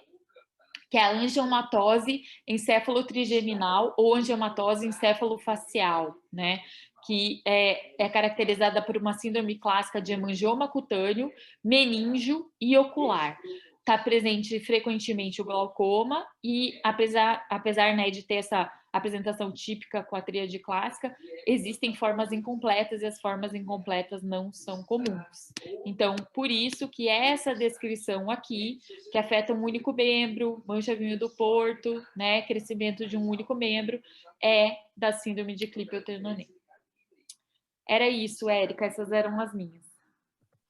Speaker 8: que é a angiomatose encefalotrigeminal ou angiomatose encefalofacial, né? Que é caracterizada por uma síndrome clássica de hemangioma cutâneo, meníngeo e ocular. Está presente frequentemente o glaucoma e, apesar né, de ter essa apresentação típica com a tríade clássica, existem formas incompletas e as formas incompletas não são comuns. Então, por isso que essa descrição aqui, que afeta um único membro, mancha vinho do Porto, né, crescimento de um único membro, é da síndrome de Klippel-Trenaunay. Era isso, Érica, essas eram as minhas.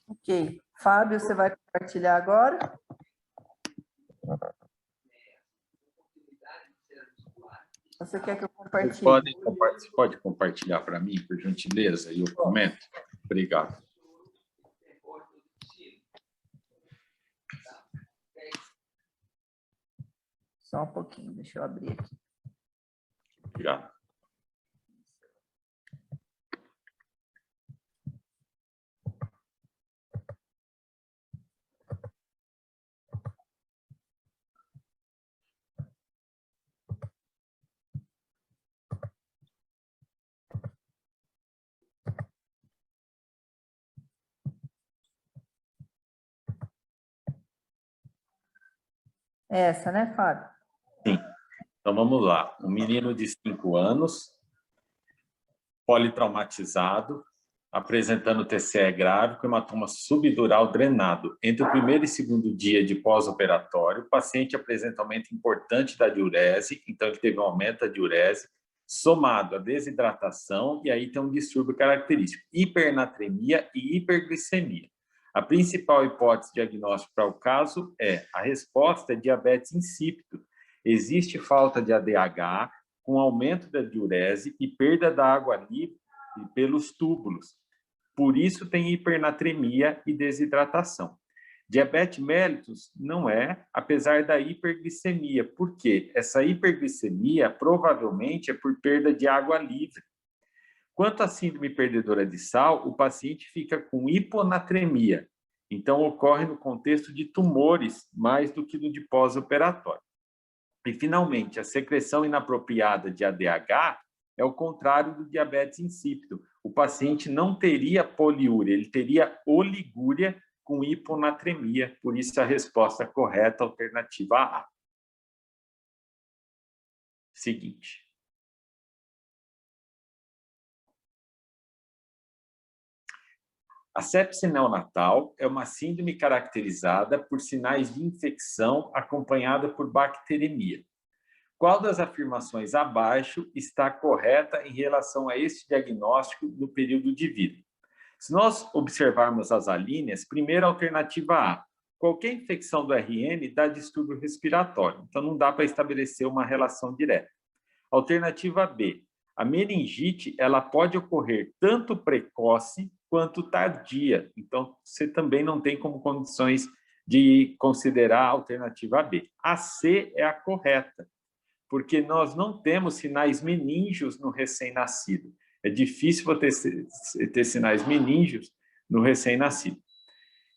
Speaker 1: Ok. Fábio, você vai compartilhar agora? Você quer que eu compartilhe?
Speaker 6: Você pode compartilhar para mim, por gentileza, e eu comento? Obrigado.
Speaker 1: Só um pouquinho, deixa eu abrir aqui.
Speaker 6: Obrigado.
Speaker 1: Essa, né, Fábio?
Speaker 6: Sim. Então, vamos lá. Um menino de 5 anos, politraumatizado, apresentando TCE grave com hematoma subdural drenado. Entre o primeiro e segundo dia de pós-operatório, o paciente apresenta aumento importante da diurese, então ele teve um aumento da diurese, somado à desidratação, e aí tem um distúrbio característico, hipernatremia e hiperglicemia. A principal hipótese diagnóstica para o caso é a resposta é diabetes insípido. Existe falta de ADH, com aumento da diurese e perda da água livre pelos túbulos. Por isso tem hipernatremia e desidratação. Diabetes mellitus não é, apesar da hiperglicemia. Por quê? Essa hiperglicemia provavelmente é por perda de água livre. Quanto à síndrome perdedora de sal, o paciente fica com hiponatremia. Então, ocorre no contexto de tumores, mais do que no de pós-operatório. E, finalmente, a secreção inapropriada de ADH é o contrário do diabetes insípido. O paciente não teria poliúria, ele teria oligúria com hiponatremia, por isso a resposta correta, alternativa A. Seguinte. A sepse neonatal é uma síndrome caracterizada por sinais de infecção acompanhada por bacteremia. Qual das afirmações abaixo está correta em relação a esse diagnóstico no período de vida? Se nós observarmos as alíneas, primeira alternativa A, qualquer infecção do RN dá distúrbio respiratório, então não dá para estabelecer uma relação direta. Alternativa B, a meningite ela pode ocorrer tanto precoce quanto tardia, então você também não tem como condições de considerar a alternativa B. A C é a correta, porque nós não temos sinais meníngeos no recém-nascido. É difícil ter sinais meníngeos no recém-nascido.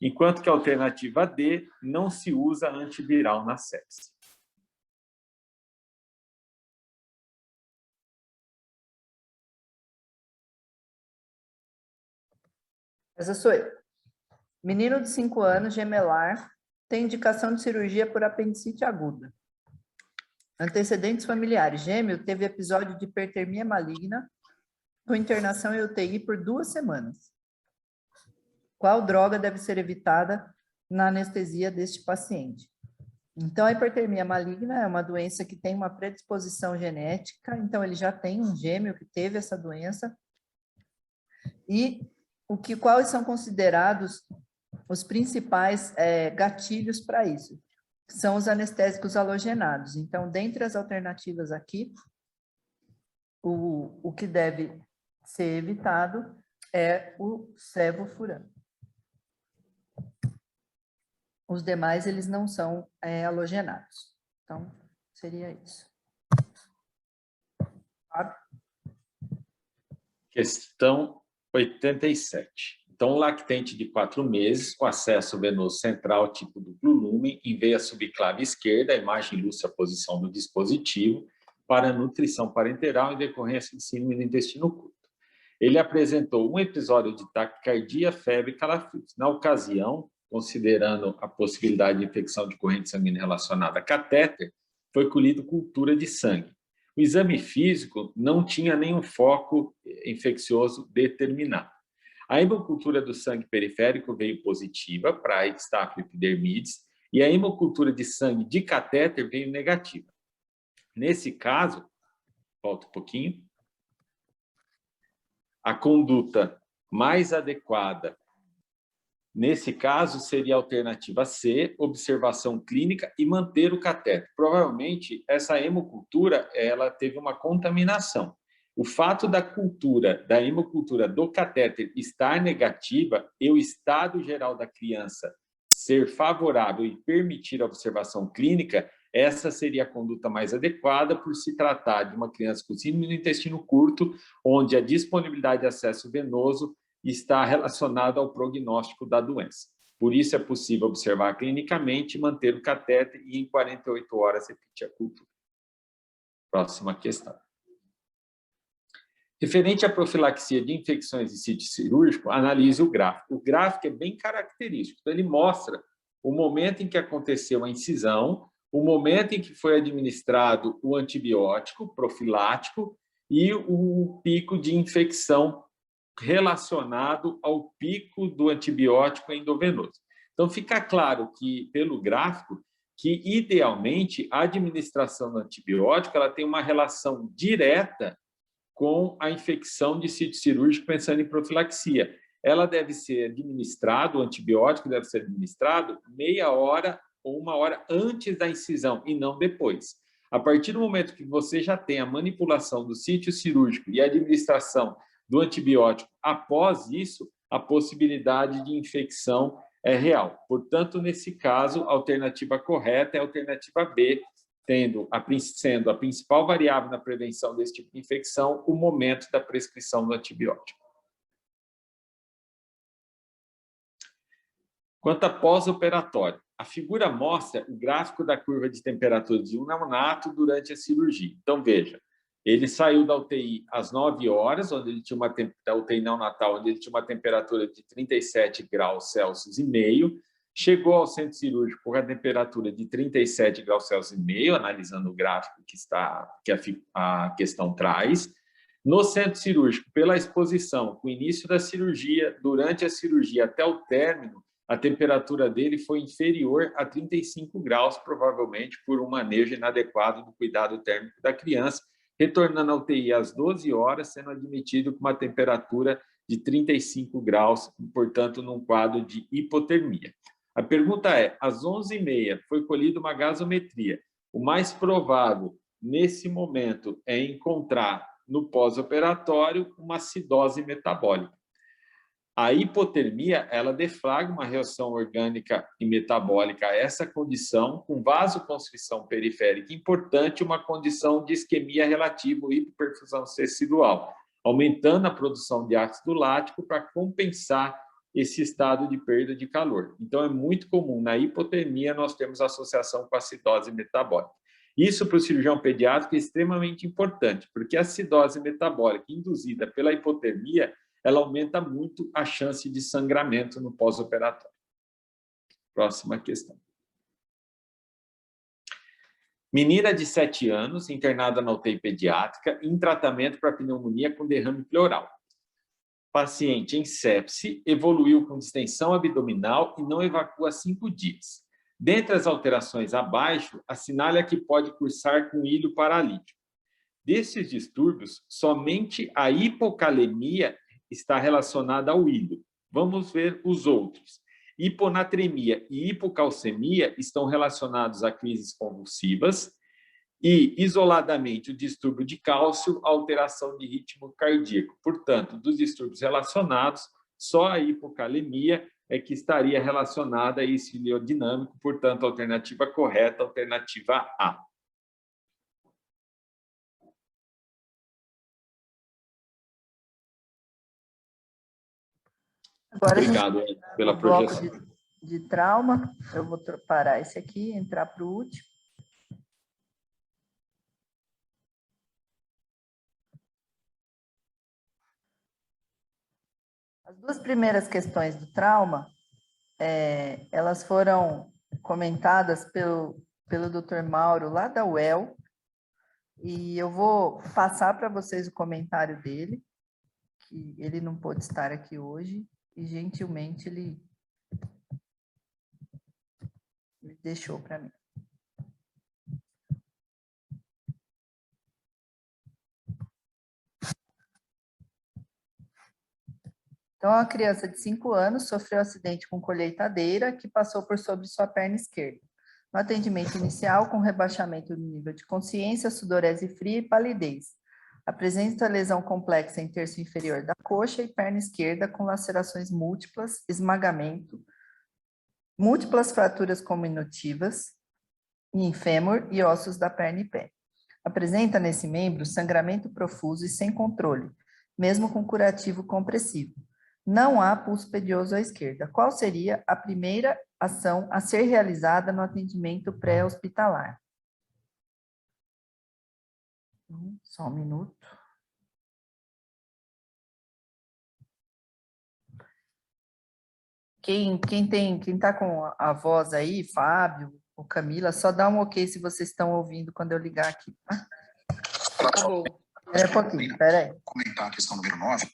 Speaker 6: Enquanto que a alternativa D não se usa antiviral na sepse.
Speaker 1: Essa sou eu. Menino de 5 anos, gemelar, tem indicação de cirurgia por apendicite aguda. Antecedentes familiares. Gêmeo teve episódio de hipertermia maligna com internação em UTI por 2 semanas. Qual droga deve ser evitada na anestesia deste paciente? Então, a hipertermia maligna é uma doença que tem uma predisposição genética, então ele já tem um gêmeo que teve essa doença. E quais são considerados os principais gatilhos para isso? São os anestésicos halogenados. Então, dentre as alternativas aqui, o que deve ser evitado é o sevofurano. Os demais, eles não são halogenados. Então, seria isso.
Speaker 6: Questão 87. Então, um lactente de 4 meses, com acesso venoso central tipo duplo lumen, em veia subclave esquerda, a imagem ilustra a posição do dispositivo, para nutrição parenteral em decorrência de síndrome do intestino curto. Ele apresentou um episódio de taquicardia, febre e calafrios. Na ocasião, considerando a possibilidade de infecção de corrente sanguínea relacionada a catéter, foi colhido cultura de sangue. O exame físico não tinha nenhum foco infeccioso determinado. A hemocultura do sangue periférico veio positiva para a Staphylococcus e a hemocultura de sangue de catéter veio negativa. Nesse caso, volta um pouquinho, a conduta mais adequada, nesse caso, seria a alternativa C, observação clínica e manter o catéter. Provavelmente, essa hemocultura, ela teve uma contaminação. O fato da hemocultura do catéter estar negativa e o estado geral da criança ser favorável e permitir a observação clínica, essa seria a conduta mais adequada por se tratar de uma criança com síndrome do intestino curto, onde a disponibilidade de acesso venoso está relacionada ao prognóstico da doença. Por isso, é possível observar clinicamente, manter o catéter e, em 48 horas, repetir a cultura. Próxima questão. Referente à profilaxia de infecções de sítio cirúrgico, analise o gráfico. O gráfico é bem característico. Então, ele mostra o momento em que aconteceu a incisão, o momento em que foi administrado o antibiótico profilático e o pico de infecção relacionado ao pico do antibiótico endovenoso. Então, fica claro que, pelo gráfico, que, idealmente, a administração do antibiótico ela tem uma relação direta com a infecção de sítio cirúrgico, pensando em profilaxia. Ela deve ser administrado, o antibiótico deve ser administrado meia hora ou 1 hora antes da incisão e não depois. A partir do momento que você já tem a manipulação do sítio cirúrgico e a administração do antibiótico após isso, a possibilidade de infecção é real. Portanto, nesse caso, a alternativa correta é a alternativa B, sendo a principal variável na prevenção desse tipo de infecção o momento da prescrição do antibiótico. Quanto a pós-operatório, a figura mostra o gráfico da curva de temperatura de um neonato durante a cirurgia. Então, veja, ele saiu da UTI às 9 horas, onde ele tinha da UTI neonatal, onde ele tinha uma temperatura de 37 graus Celsius e meio, chegou ao centro cirúrgico com a temperatura de 37 graus Celsius e meio, analisando o gráfico que a questão traz. No centro cirúrgico, pela exposição, com o início da cirurgia, durante a cirurgia até o término, a temperatura dele foi inferior a 35 graus, provavelmente por um manejo inadequado do cuidado térmico da criança, retornando à UTI às 12 horas, sendo admitido com uma temperatura de 35 graus, portanto, num quadro de hipotermia. A pergunta é, às 11h30 foi colhida uma gasometria. O mais provável, nesse momento, é encontrar no pós-operatório uma acidose metabólica. A hipotermia, ela deflagra uma reação orgânica e metabólica a essa condição, com vasoconstrição periférica importante, uma condição de isquemia relativa ou hipoperfusão tecidual, aumentando a produção de ácido lático para compensar esse estado de perda de calor. Então, é muito comum, na hipotermia, nós temos associação com acidose metabólica. Isso, para o cirurgião pediátrico, é extremamente importante, porque a acidose metabólica induzida pela hipotermia ela aumenta muito a chance de sangramento no pós-operatório. Próxima questão. Menina de 7 anos, internada na UTI pediátrica, em tratamento para pneumonia com derrame pleural. Paciente em sepse, evoluiu com distensão abdominal e não evacua há 5 dias. Dentre as alterações abaixo, assinala que pode cursar com hílio paralítico. Desses distúrbios, somente a hipocalemia está relacionada ao hílio. Vamos ver os outros. Hiponatremia e hipocalcemia estão relacionados a crises convulsivas e, isoladamente, o distúrbio de cálcio, a alteração de ritmo cardíaco. Portanto, dos distúrbios relacionados, só a hipocalemia é que estaria relacionada a esse heliodinâmico, portanto, a alternativa correta, a alternativa A.
Speaker 1: Agora,
Speaker 6: obrigado pela projeção.
Speaker 1: Bloco de trauma, eu vou parar esse aqui, entrar para o último. As 2 primeiras questões do trauma, elas foram comentadas pelo Dr. Mauro, lá da UEL, e eu vou passar para vocês o comentário dele, que ele não pôde estar aqui hoje, e gentilmente ele deixou para mim. Então, uma criança de 5 anos sofreu acidente com colheitadeira que passou por sobre sua perna esquerda. No atendimento inicial, com rebaixamento do nível de consciência, sudorese fria e palidez. Apresenta lesão complexa em terço inferior da coxa e perna esquerda com lacerações múltiplas, esmagamento, múltiplas fraturas cominutivas em fêmur e ossos da perna e pé. Apresenta nesse membro sangramento profuso e sem controle, mesmo com curativo compressivo. Não há pulso pedioso à esquerda. Qual seria a primeira ação a ser realizada no atendimento pré-hospitalar? Só um minuto. Quem está com a voz aí, Fábio ou Camila, só dá um ok se vocês estão ouvindo quando eu ligar aqui.
Speaker 8: Tá bom.
Speaker 1: Espera um pouquinho, espera aí.
Speaker 10: Comentar a questão número 9.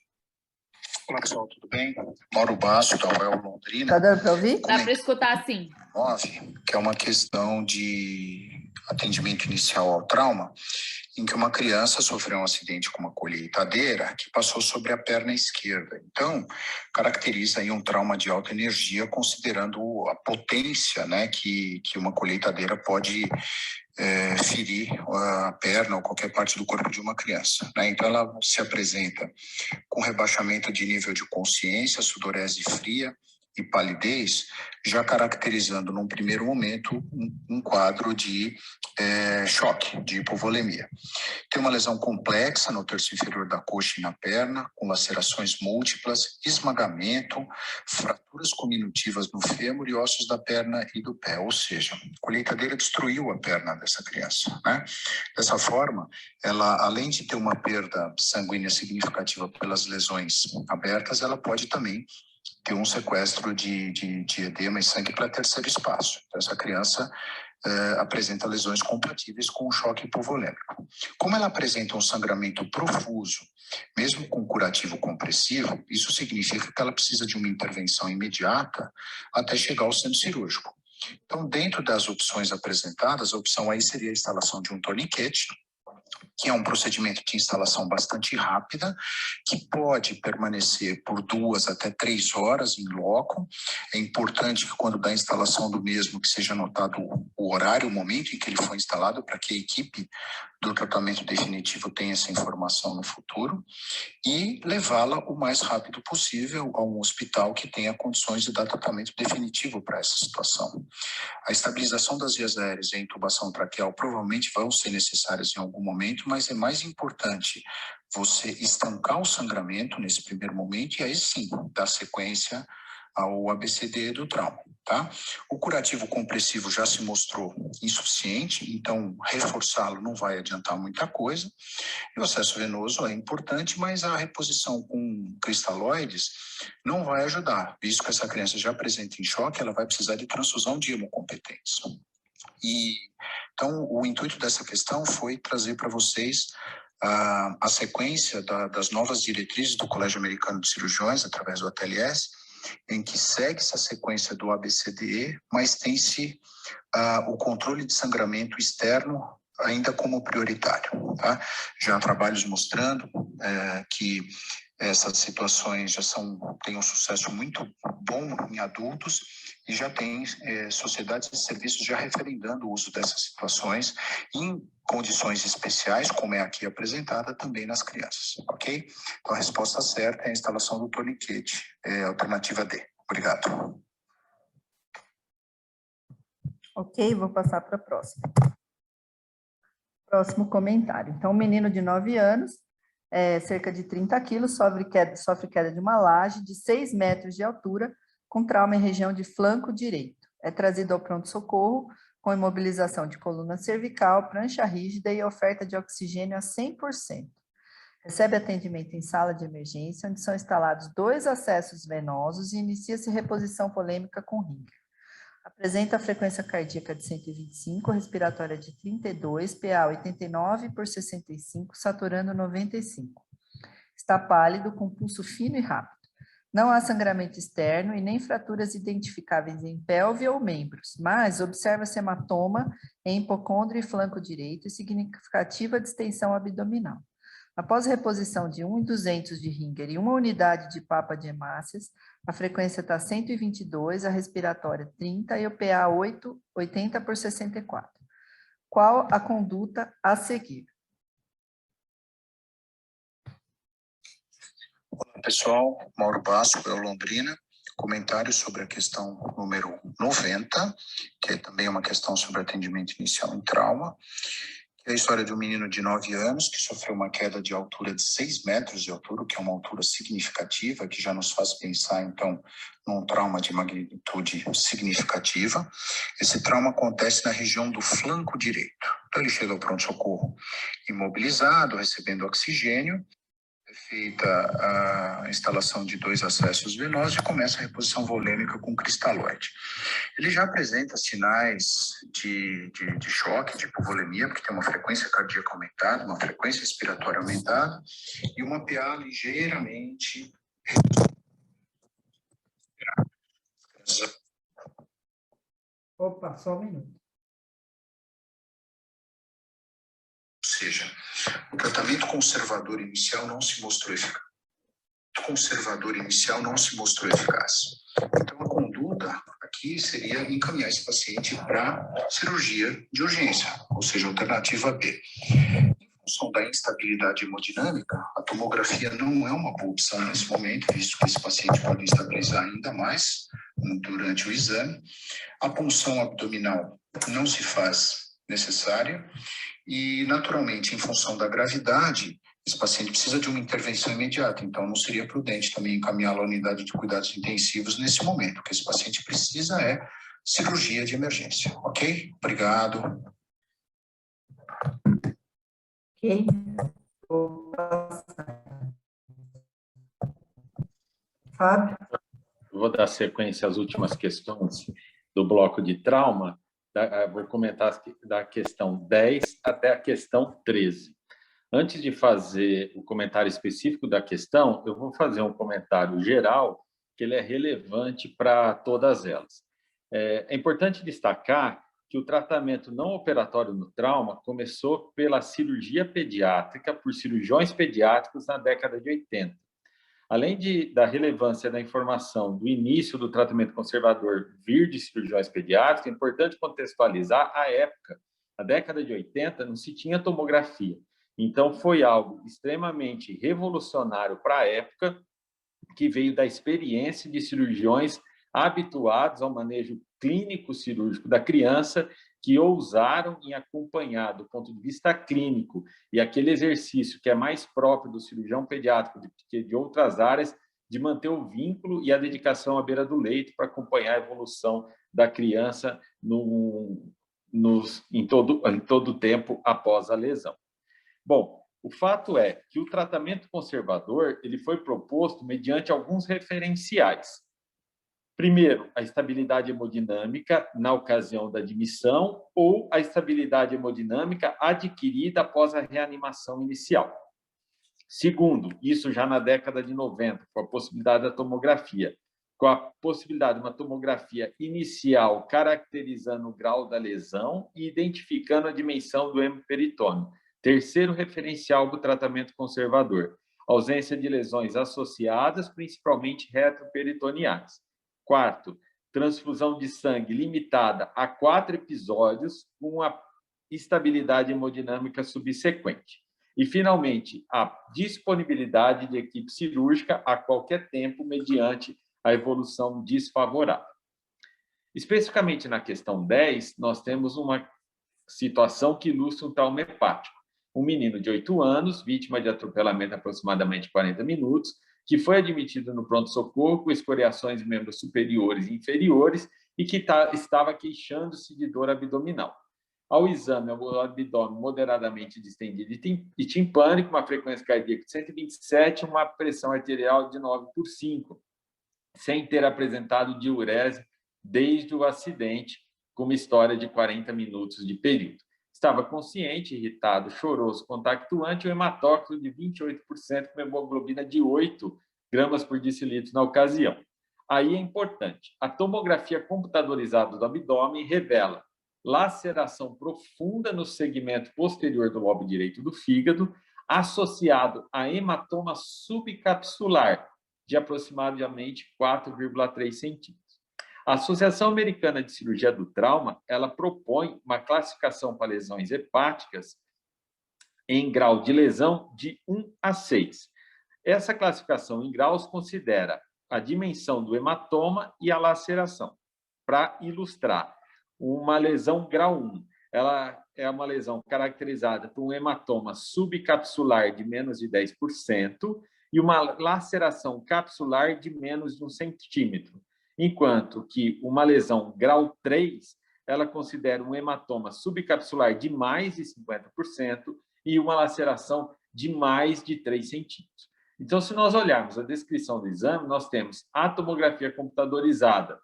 Speaker 10: Olá, pessoal, tudo bem? Mauro Basso, da UEL Londrina.
Speaker 1: Tá dando para ouvir?
Speaker 8: Dá para escutar, sim.
Speaker 10: Que é uma questão de atendimento inicial ao trauma, em que uma criança sofreu um acidente com uma colheitadeira que passou sobre a perna esquerda. Então, caracteriza aí um trauma de alta energia, considerando a potência, né, que uma colheitadeira pode ferir a perna ou qualquer parte do corpo de uma criança, né? Então, ela se apresenta com rebaixamento de nível de consciência, sudorese fria e palidez, já caracterizando num primeiro momento um quadro de choque, de hipovolemia. Tem uma lesão complexa no terço inferior da coxa e na perna, com lacerações múltiplas, esmagamento, fraturas cominutivas no fêmur e ossos da perna e do pé, ou seja, a colheitadeira destruiu a perna dessa criança, né? Dessa forma, ela, além de ter uma perda sanguínea significativa pelas lesões abertas, ela pode também ter um sequestro de edema e sangue para terceiro espaço. Então, essa criança apresenta lesões compatíveis com o choque hipovolêmico. Como ela apresenta um sangramento profuso, mesmo com curativo compressivo, isso significa que ela precisa de uma intervenção imediata até chegar ao centro cirúrgico. Então, dentro das opções apresentadas, a opção aí seria a instalação de um torniquete, que é um procedimento de instalação bastante rápida, que pode permanecer por 2 até 3 horas em loco. É importante que quando da instalação do mesmo, que seja anotado o horário, o momento em que ele foi instalado, para que a equipe do tratamento definitivo tenha essa informação no futuro, e levá-la o mais rápido possível a um hospital que tenha condições de dar tratamento definitivo para essa situação. A estabilização das vias aéreas e a intubação traqueal provavelmente vão ser necessárias em algum momento, mas é mais importante você estancar o sangramento nesse primeiro momento e aí sim dar sequência ao ABCD do trauma, tá? O curativo compressivo já se mostrou insuficiente, então reforçá-lo não vai adiantar muita coisa. E o acesso venoso é importante, mas a reposição com cristalóides não vai ajudar, visto que essa criança já apresenta em choque, ela vai precisar de transfusão de hemocompetentes. E então o intuito dessa questão foi trazer para vocês a sequência das novas diretrizes do Colégio Americano de Cirurgiões, através do ATLS, em que segue essa sequência do ABCDE, mas tem-se o controle de sangramento externo ainda como prioritário, tá? Já há trabalhos mostrando que essas situações têm um sucesso muito bom em adultos e já tem sociedades e serviços já referendando o uso dessas situações em condições especiais, como é aqui apresentada, também nas crianças, ok? Então, a resposta certa é a instalação do torniquete, alternativa D. Obrigado.
Speaker 1: Ok, vou passar para a próxima. Próximo comentário. Então, um menino de 9 anos, cerca de 30 quilos, sofre queda de uma laje de 6 metros de altura, com trauma em região de flanco direito. É trazido ao pronto-socorro com imobilização de coluna cervical, prancha rígida e oferta de oxigênio a 100%. Recebe atendimento em sala de emergência, onde são instalados 2 acessos venosos e inicia-se reposição volêmica com Ringer. Apresenta a frequência cardíaca de 125, respiratória de 32, PA 89 por 65, saturando 95. Está pálido, com pulso fino e rápido. Não há sangramento externo e nem fraturas identificáveis em pelve ou membros, mas observa-se hematoma em hipocôndrio e flanco direito e significativa distensão abdominal. Após reposição de 1.200 de Ringer e 1 unidade de papa de hemácias, a frequência está 122, a respiratória 30 e o PA 80 por 64. Qual a conduta a seguir?
Speaker 10: Olá, pessoal. Mauro Basso, UEL Londrina. Comentário sobre a questão número 90, que é também uma questão sobre atendimento inicial em trauma. É a história de um menino de 9 anos que sofreu uma queda de altura de 6 metros de altura, que é uma altura significativa, que já nos faz pensar, então, num trauma de magnitude significativa. Esse trauma acontece na região do flanco direito. Então, ele chega ao pronto-socorro imobilizado, recebendo oxigênio, é feita a instalação de 2 acessos venosos e começa a reposição volêmica com cristalóide. Ele já apresenta sinais de choque, de hipovolemia, porque tem uma frequência cardíaca aumentada, uma frequência respiratória aumentada e uma PA ligeiramente
Speaker 1: Opa, só um minuto.
Speaker 10: Ou seja, o tratamento conservador inicial não se mostrou eficaz. Então, a conduta aqui seria encaminhar esse paciente para cirurgia de urgência, ou seja, alternativa B. Em função da instabilidade hemodinâmica, a tomografia não é uma boa opção nesse momento, visto que esse paciente pode instabilizar ainda mais durante o exame. A punção abdominal não se faz necessária e, naturalmente, em função da gravidade, esse paciente precisa de uma intervenção imediata, então não seria prudente também encaminhá-lo à unidade de cuidados intensivos nesse momento. O que esse paciente precisa é cirurgia de emergência, ok? Obrigado.
Speaker 1: Ok. Fábio?
Speaker 6: Vou dar sequência às últimas questões do bloco de trauma. Vou comentar da questão 10 até a questão 13. Antes de fazer o comentário específico da questão, eu vou fazer um comentário geral, que ele é relevante para todas elas. É importante destacar que o tratamento não operatório no trauma começou pela cirurgia pediátrica, por cirurgiões pediátricos na década de 80. Além da relevância da informação do início do tratamento conservador vir de cirurgiões pediátricos, é importante contextualizar a época. Na década de 80 não se tinha tomografia. Então, foi algo extremamente revolucionário para a época, que veio da experiência de cirurgiões habituados ao manejo clínico cirúrgico da criança, que ousaram em acompanhar, do ponto de vista clínico, e aquele exercício que é mais próprio do cirurgião pediátrico do que de outras áreas, de manter o vínculo e a dedicação à beira do leito para acompanhar a evolução da criança em todo o tempo após a lesão. Bom, o fato é que o tratamento conservador ele foi proposto mediante alguns referenciais. Primeiro, a estabilidade hemodinâmica na ocasião da admissão ou a estabilidade hemodinâmica adquirida após a reanimação inicial. Segundo, isso já na década de 90, com a possibilidade da tomografia, com a possibilidade de uma tomografia inicial caracterizando o grau da lesão e identificando a dimensão do hemoperitônio. Terceiro referencial do tratamento conservador, ausência de lesões associadas, principalmente retroperitoneais. Quarto, transfusão de sangue limitada a 4 episódios com a estabilidade hemodinâmica subsequente. E, finalmente, a disponibilidade de equipe cirúrgica a qualquer tempo mediante a evolução desfavorável. Especificamente na questão 10, nós temos uma situação que ilustra um trauma hepático. Um menino de 8 anos, vítima de atropelamento há aproximadamente 40 minutos, que foi admitido no pronto-socorro com escoriações de membros superiores e inferiores e que estava queixando-se de dor abdominal. Ao exame, o abdômen moderadamente distendido e timpânico, uma frequência cardíaca de 127, uma pressão arterial de 9/5, sem ter apresentado diurese desde o acidente, com uma história de 40 minutos de período. Estava consciente, irritado, choroso, contactuante, um hematócrito de 28%, com hemoglobina de 8 gramas por decilitro na ocasião. Aí é importante, a tomografia computadorizada do abdômen revela laceração profunda no segmento posterior do lobo direito do fígado, associado a hematoma subcapsular de aproximadamente 4,3 centímetros. A Associação Americana de Cirurgia do Trauma, ela propõe uma classificação para lesões hepáticas em grau de lesão de 1 a 6. Essa classificação em graus considera a dimensão do hematoma e a laceração. Para ilustrar, uma lesão grau 1, ela é uma lesão caracterizada por um hematoma subcapsular de menos de 10% e uma laceração capsular de menos de 1 centímetro. Enquanto que uma lesão grau 3, ela considera um hematoma subcapsular de mais de 50% e uma laceração de mais de 3 centímetros. Então, se nós olharmos a descrição do exame, nós temos a tomografia computadorizada,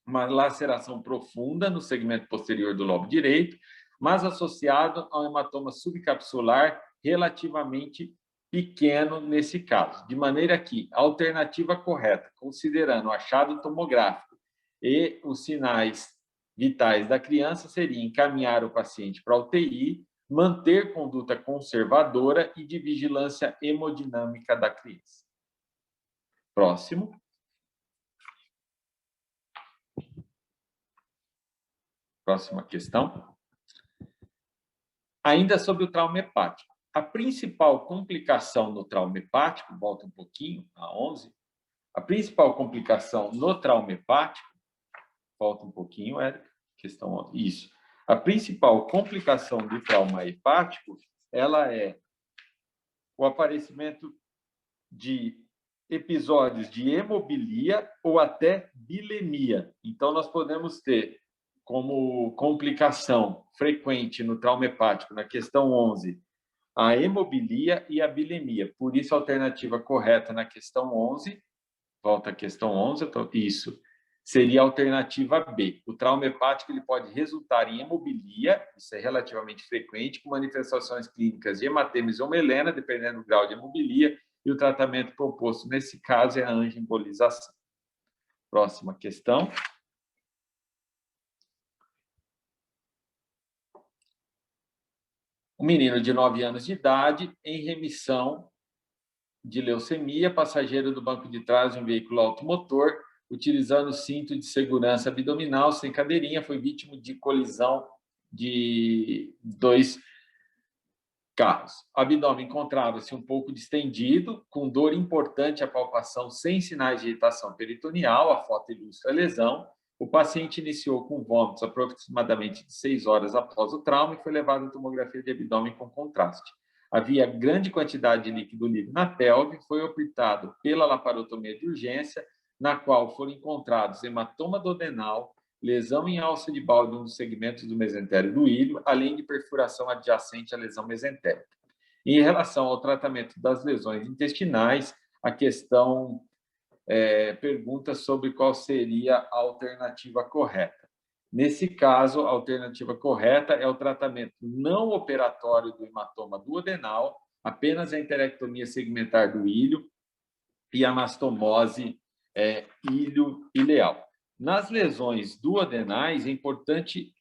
Speaker 6: uma laceração profunda no segmento posterior do lobo direito, mas associado a um hematoma subcapsular relativamente pequeno nesse caso, de maneira que a alternativa correta, considerando o achado tomográfico e os sinais vitais da criança, seria encaminhar o paciente para a UTI, manter conduta conservadora e de vigilância hemodinâmica da criança. Próximo. Próxima questão. Ainda sobre o trauma hepático. A principal complicação no trauma hepático, volta um pouquinho, a 11. A principal complicação no trauma hepático, volta um pouquinho, Érica, questão 11. Isso. A principal complicação do trauma hepático, ela é o aparecimento de episódios de hemobilia ou até bilemia. Então, nós podemos ter como complicação frequente no trauma hepático, na questão 11, a hemobilia e a bilemia. Por isso, a alternativa correta na questão 11, volta à questão 11, isso, seria a alternativa B. O trauma hepático ele pode resultar em hemobilia, isso é relativamente frequente, com manifestações clínicas de hematêmese ou melena, dependendo do grau de hemobilia, e o tratamento proposto nesse caso é a angioembolização. Próxima questão. Um menino de 9 anos de idade, em remissão de leucemia, passageiro do banco de trás de um veículo automotor, utilizando cinto de segurança abdominal sem cadeirinha, foi vítima de colisão de 2 carros. O abdômen encontrava-se um pouco distendido, com dor importante à palpação, sem sinais de irritação peritoneal, a foto ilustra a lesão. O paciente iniciou com vômitos aproximadamente de 6 horas após o trauma e foi levado à tomografia de abdômen com contraste. Havia grande quantidade de líquido livre na pelve, foi optado pela laparotomia de urgência, na qual foram encontrados hematoma duodenal, lesão em alça de Ball de um dos segmentos do mesentério do ilho, além de perfuração adjacente à lesão mesentérica. Em relação ao tratamento das lesões intestinais, a questão pergunta sobre qual seria a alternativa correta. Nesse caso, a alternativa correta é o tratamento não operatório do hematoma duodenal, apenas a enterectomia segmentar do ilho e a anastomose ilho-ileal. Nas lesões duodenais, é importante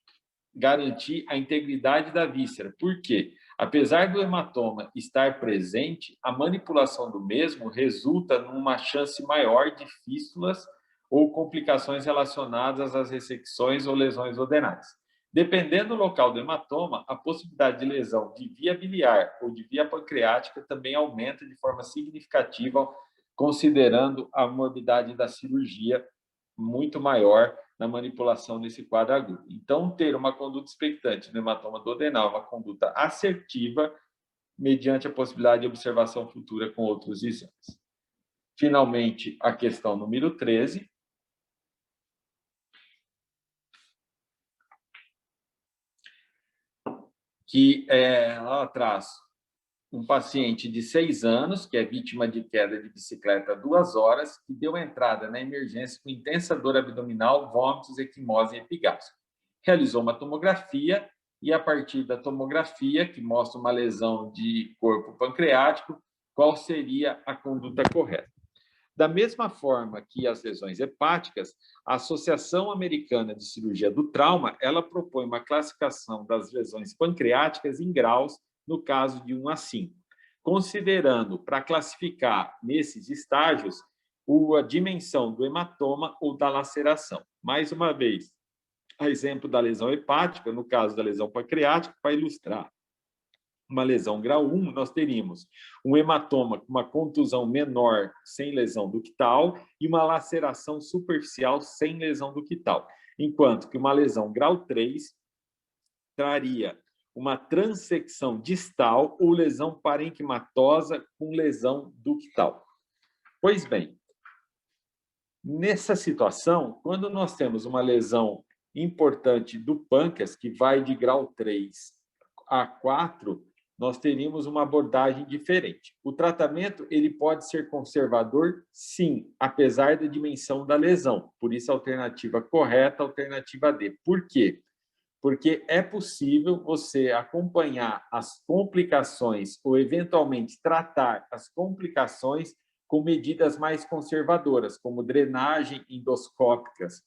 Speaker 6: garantir a integridade da víscera. Por quê? Apesar do hematoma estar presente, a manipulação do mesmo resulta numa chance maior de fístulas ou complicações relacionadas às ressecções ou lesões duodenais. Dependendo do local do hematoma, a possibilidade de lesão de via biliar ou de via pancreática também aumenta de forma significativa, considerando a morbidade da cirurgia muito maior na manipulação nesse quadro agudo. Então, ter uma conduta expectante no hematoma duodenal, uma conduta assertiva, mediante a possibilidade de observação futura com outros exames. Finalmente, a questão número 13. Que ela traz um paciente de 6 anos, que é vítima de queda de bicicleta 2 horas, que deu entrada na emergência com intensa dor abdominal, vômitos, equimose e epigástrio. Realizou uma tomografia e, a partir da tomografia, que mostra uma lesão de corpo pancreático, qual seria a conduta correta? Da mesma forma que as lesões hepáticas, a Associação Americana de Cirurgia do Trauma, ela propõe uma classificação das lesões pancreáticas em graus, no caso de 1 a 5, considerando, para classificar nesses estágios, a dimensão do hematoma ou da laceração. Mais uma vez, a exemplo da lesão hepática, no caso da lesão pancreática, para ilustrar uma lesão grau 1, nós teríamos um hematoma com uma contusão menor sem lesão ductal e uma laceração superficial sem lesão ductal, enquanto que uma lesão grau 3 traria uma transecção distal ou lesão parenquimatosa com lesão ductal. Pois bem, nessa situação, quando nós temos uma lesão importante do pâncreas, que vai de grau 3 a 4, nós teríamos uma abordagem diferente. O tratamento ele pode ser conservador, sim, apesar da dimensão da lesão. Por isso, a alternativa correta, a alternativa D. Por quê? porque é possível você acompanhar as complicações ou, eventualmente, tratar as complicações com medidas mais conservadoras, como drenagem endoscópicas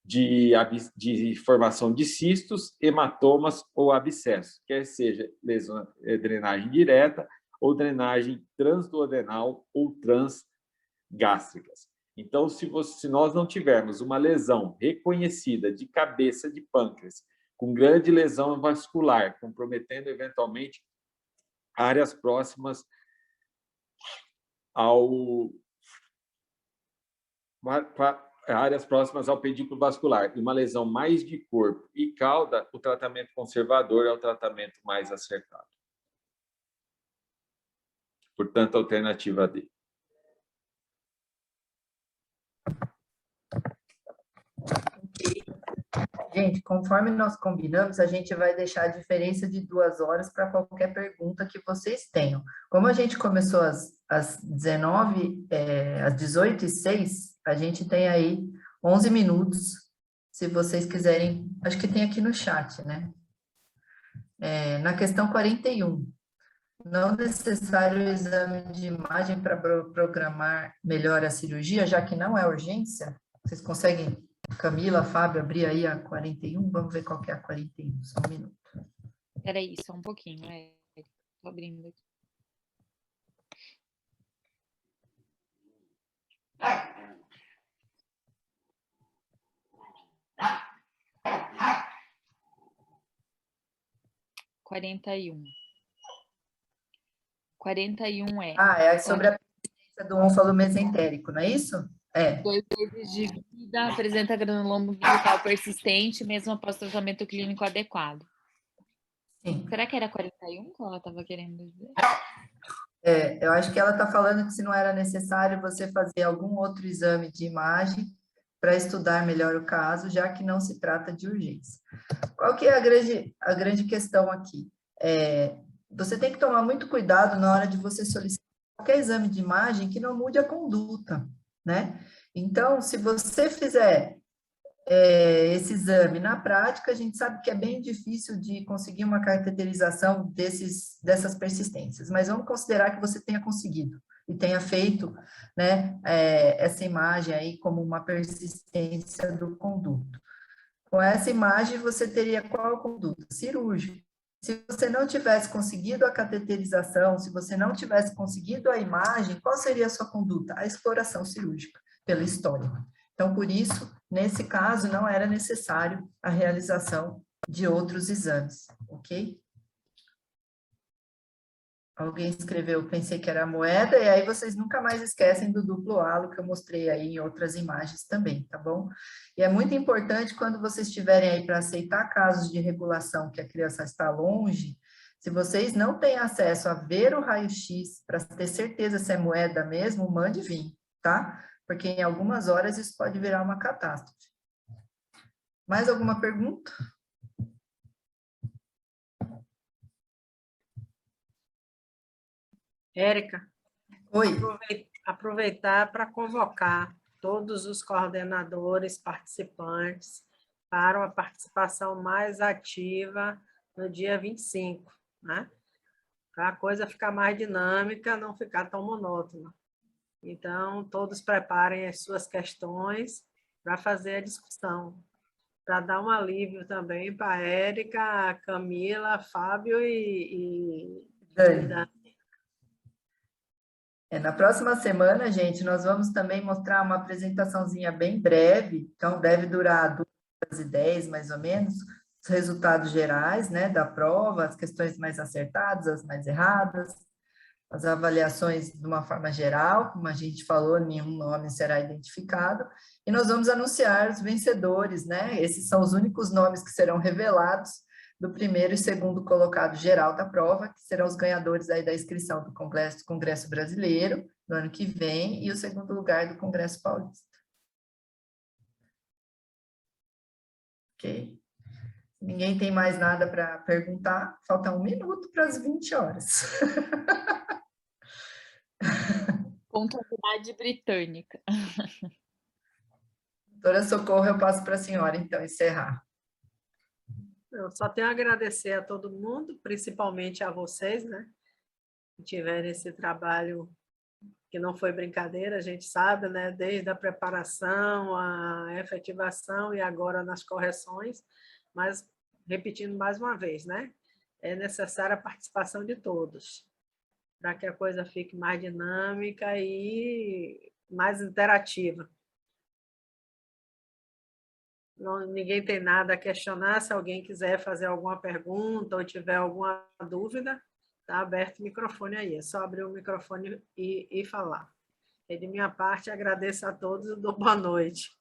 Speaker 6: de formação de cistos, hematomas ou abscessos, quer seja drenagem direta ou drenagem transduodenal ou transgástricas. Então, se nós não tivermos uma lesão reconhecida de cabeça de pâncreas, com grande lesão vascular, comprometendo eventualmente áreas próximas ao pedículo vascular, e uma lesão mais de corpo e cauda, o tratamento conservador é o tratamento mais acertado. Portanto, alternativa D.
Speaker 1: Gente, conforme nós combinamos, a gente vai deixar a diferença de 2 horas para qualquer pergunta que vocês tenham. Como a gente começou às 18h06, a gente tem aí 11 minutos, se vocês quiserem, acho que tem aqui no chat, né? Na questão 41, não necessário o exame de imagem para programar melhor a cirurgia, já que não é urgência? Vocês conseguem... Camila, Fábio, abrir aí a 41, vamos ver qual que é a 41, só um minuto.
Speaker 8: Espera aí, só um pouquinho, estou abrindo aqui. ...41 é...
Speaker 1: é sobre a persistência do ónfalo mesentérico, não é isso?
Speaker 8: 2 meses de vida, apresenta granuloma umbilical persistente, mesmo após tratamento clínico adequado.
Speaker 1: Sim.
Speaker 8: Será que era 41 que ela estava querendo dizer?
Speaker 1: Eu acho que ela está falando que se não era necessário você fazer algum outro exame de imagem para estudar melhor o caso, já que não se trata de urgência. Qual que é a grande questão aqui? Você tem que tomar muito cuidado na hora de você solicitar qualquer exame de imagem que não mude a conduta, né? Então, se você fizer esse exame na prática, a gente sabe que é bem difícil de conseguir uma cateterização dessas persistências, mas vamos considerar que você tenha conseguido e tenha feito, né, essa imagem aí como uma persistência do conduto. Com essa imagem, você teria qual conduta? Cirúrgica. Se você não tivesse conseguido a cateterização, se você não tivesse conseguido a imagem, qual seria a sua conduta? A exploração cirúrgica, pela história. Então, por isso, nesse caso, não era necessário a realização de outros exames, ok? Alguém escreveu, pensei que era a moeda, e aí vocês nunca mais esquecem do duplo halo que eu mostrei aí em outras imagens também, tá bom? E é muito importante quando vocês estiverem aí para aceitar casos de regulação que a criança está longe, se vocês não têm acesso a ver o raio-x para ter certeza se é moeda mesmo, mande vir, tá? Porque em algumas horas isso pode virar uma catástrofe. Mais alguma pergunta?
Speaker 4: Érica,
Speaker 1: oi.
Speaker 4: Aproveitar para convocar todos os coordenadores participantes para uma participação mais ativa no dia 25, né? Para a coisa ficar mais dinâmica, não ficar tão monótona. Então, todos preparem as suas questões para fazer a discussão, para dar um alívio também para a Érica, a Camila, Fábio e Dani.
Speaker 1: Na próxima semana, gente, nós vamos também mostrar uma apresentaçãozinha bem breve, então deve durar 2h10, mais ou menos, os resultados gerais, né, da prova, as questões mais acertadas, as mais erradas, as avaliações de uma forma geral, como a gente falou, nenhum nome será identificado, e nós vamos anunciar os vencedores, né, esses são os únicos nomes que serão revelados do primeiro e segundo colocado geral da prova, que serão os ganhadores aí da inscrição do Congresso Brasileiro, no ano que vem, e o segundo lugar do Congresso Paulista. Ok? Ninguém tem mais nada para perguntar, falta 1 minuto para as 20 horas.
Speaker 8: Contabilidade britânica.
Speaker 1: Doutora Socorro, eu passo para a senhora, então, encerrar.
Speaker 4: Eu só tenho a agradecer a todo mundo, principalmente a vocês, né? Que tiveram esse trabalho que não foi brincadeira, a gente sabe, né? Desde a preparação, a efetivação e agora nas correções, mas repetindo mais uma vez, né? É necessária a participação de todos, para que a coisa fique mais dinâmica e mais interativa. Não, ninguém tem nada a questionar. Se alguém quiser fazer alguma pergunta ou tiver alguma dúvida, está aberto o microfone aí. É só abrir o microfone e falar. E de minha parte, agradeço a todos e dou boa noite.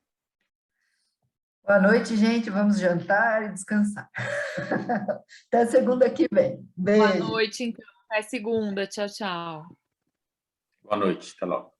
Speaker 1: Boa noite, gente. Vamos jantar e descansar. Até segunda que vem. Beijo.
Speaker 8: Boa noite, então. Até segunda. Tchau, tchau.
Speaker 6: Boa noite. Até logo.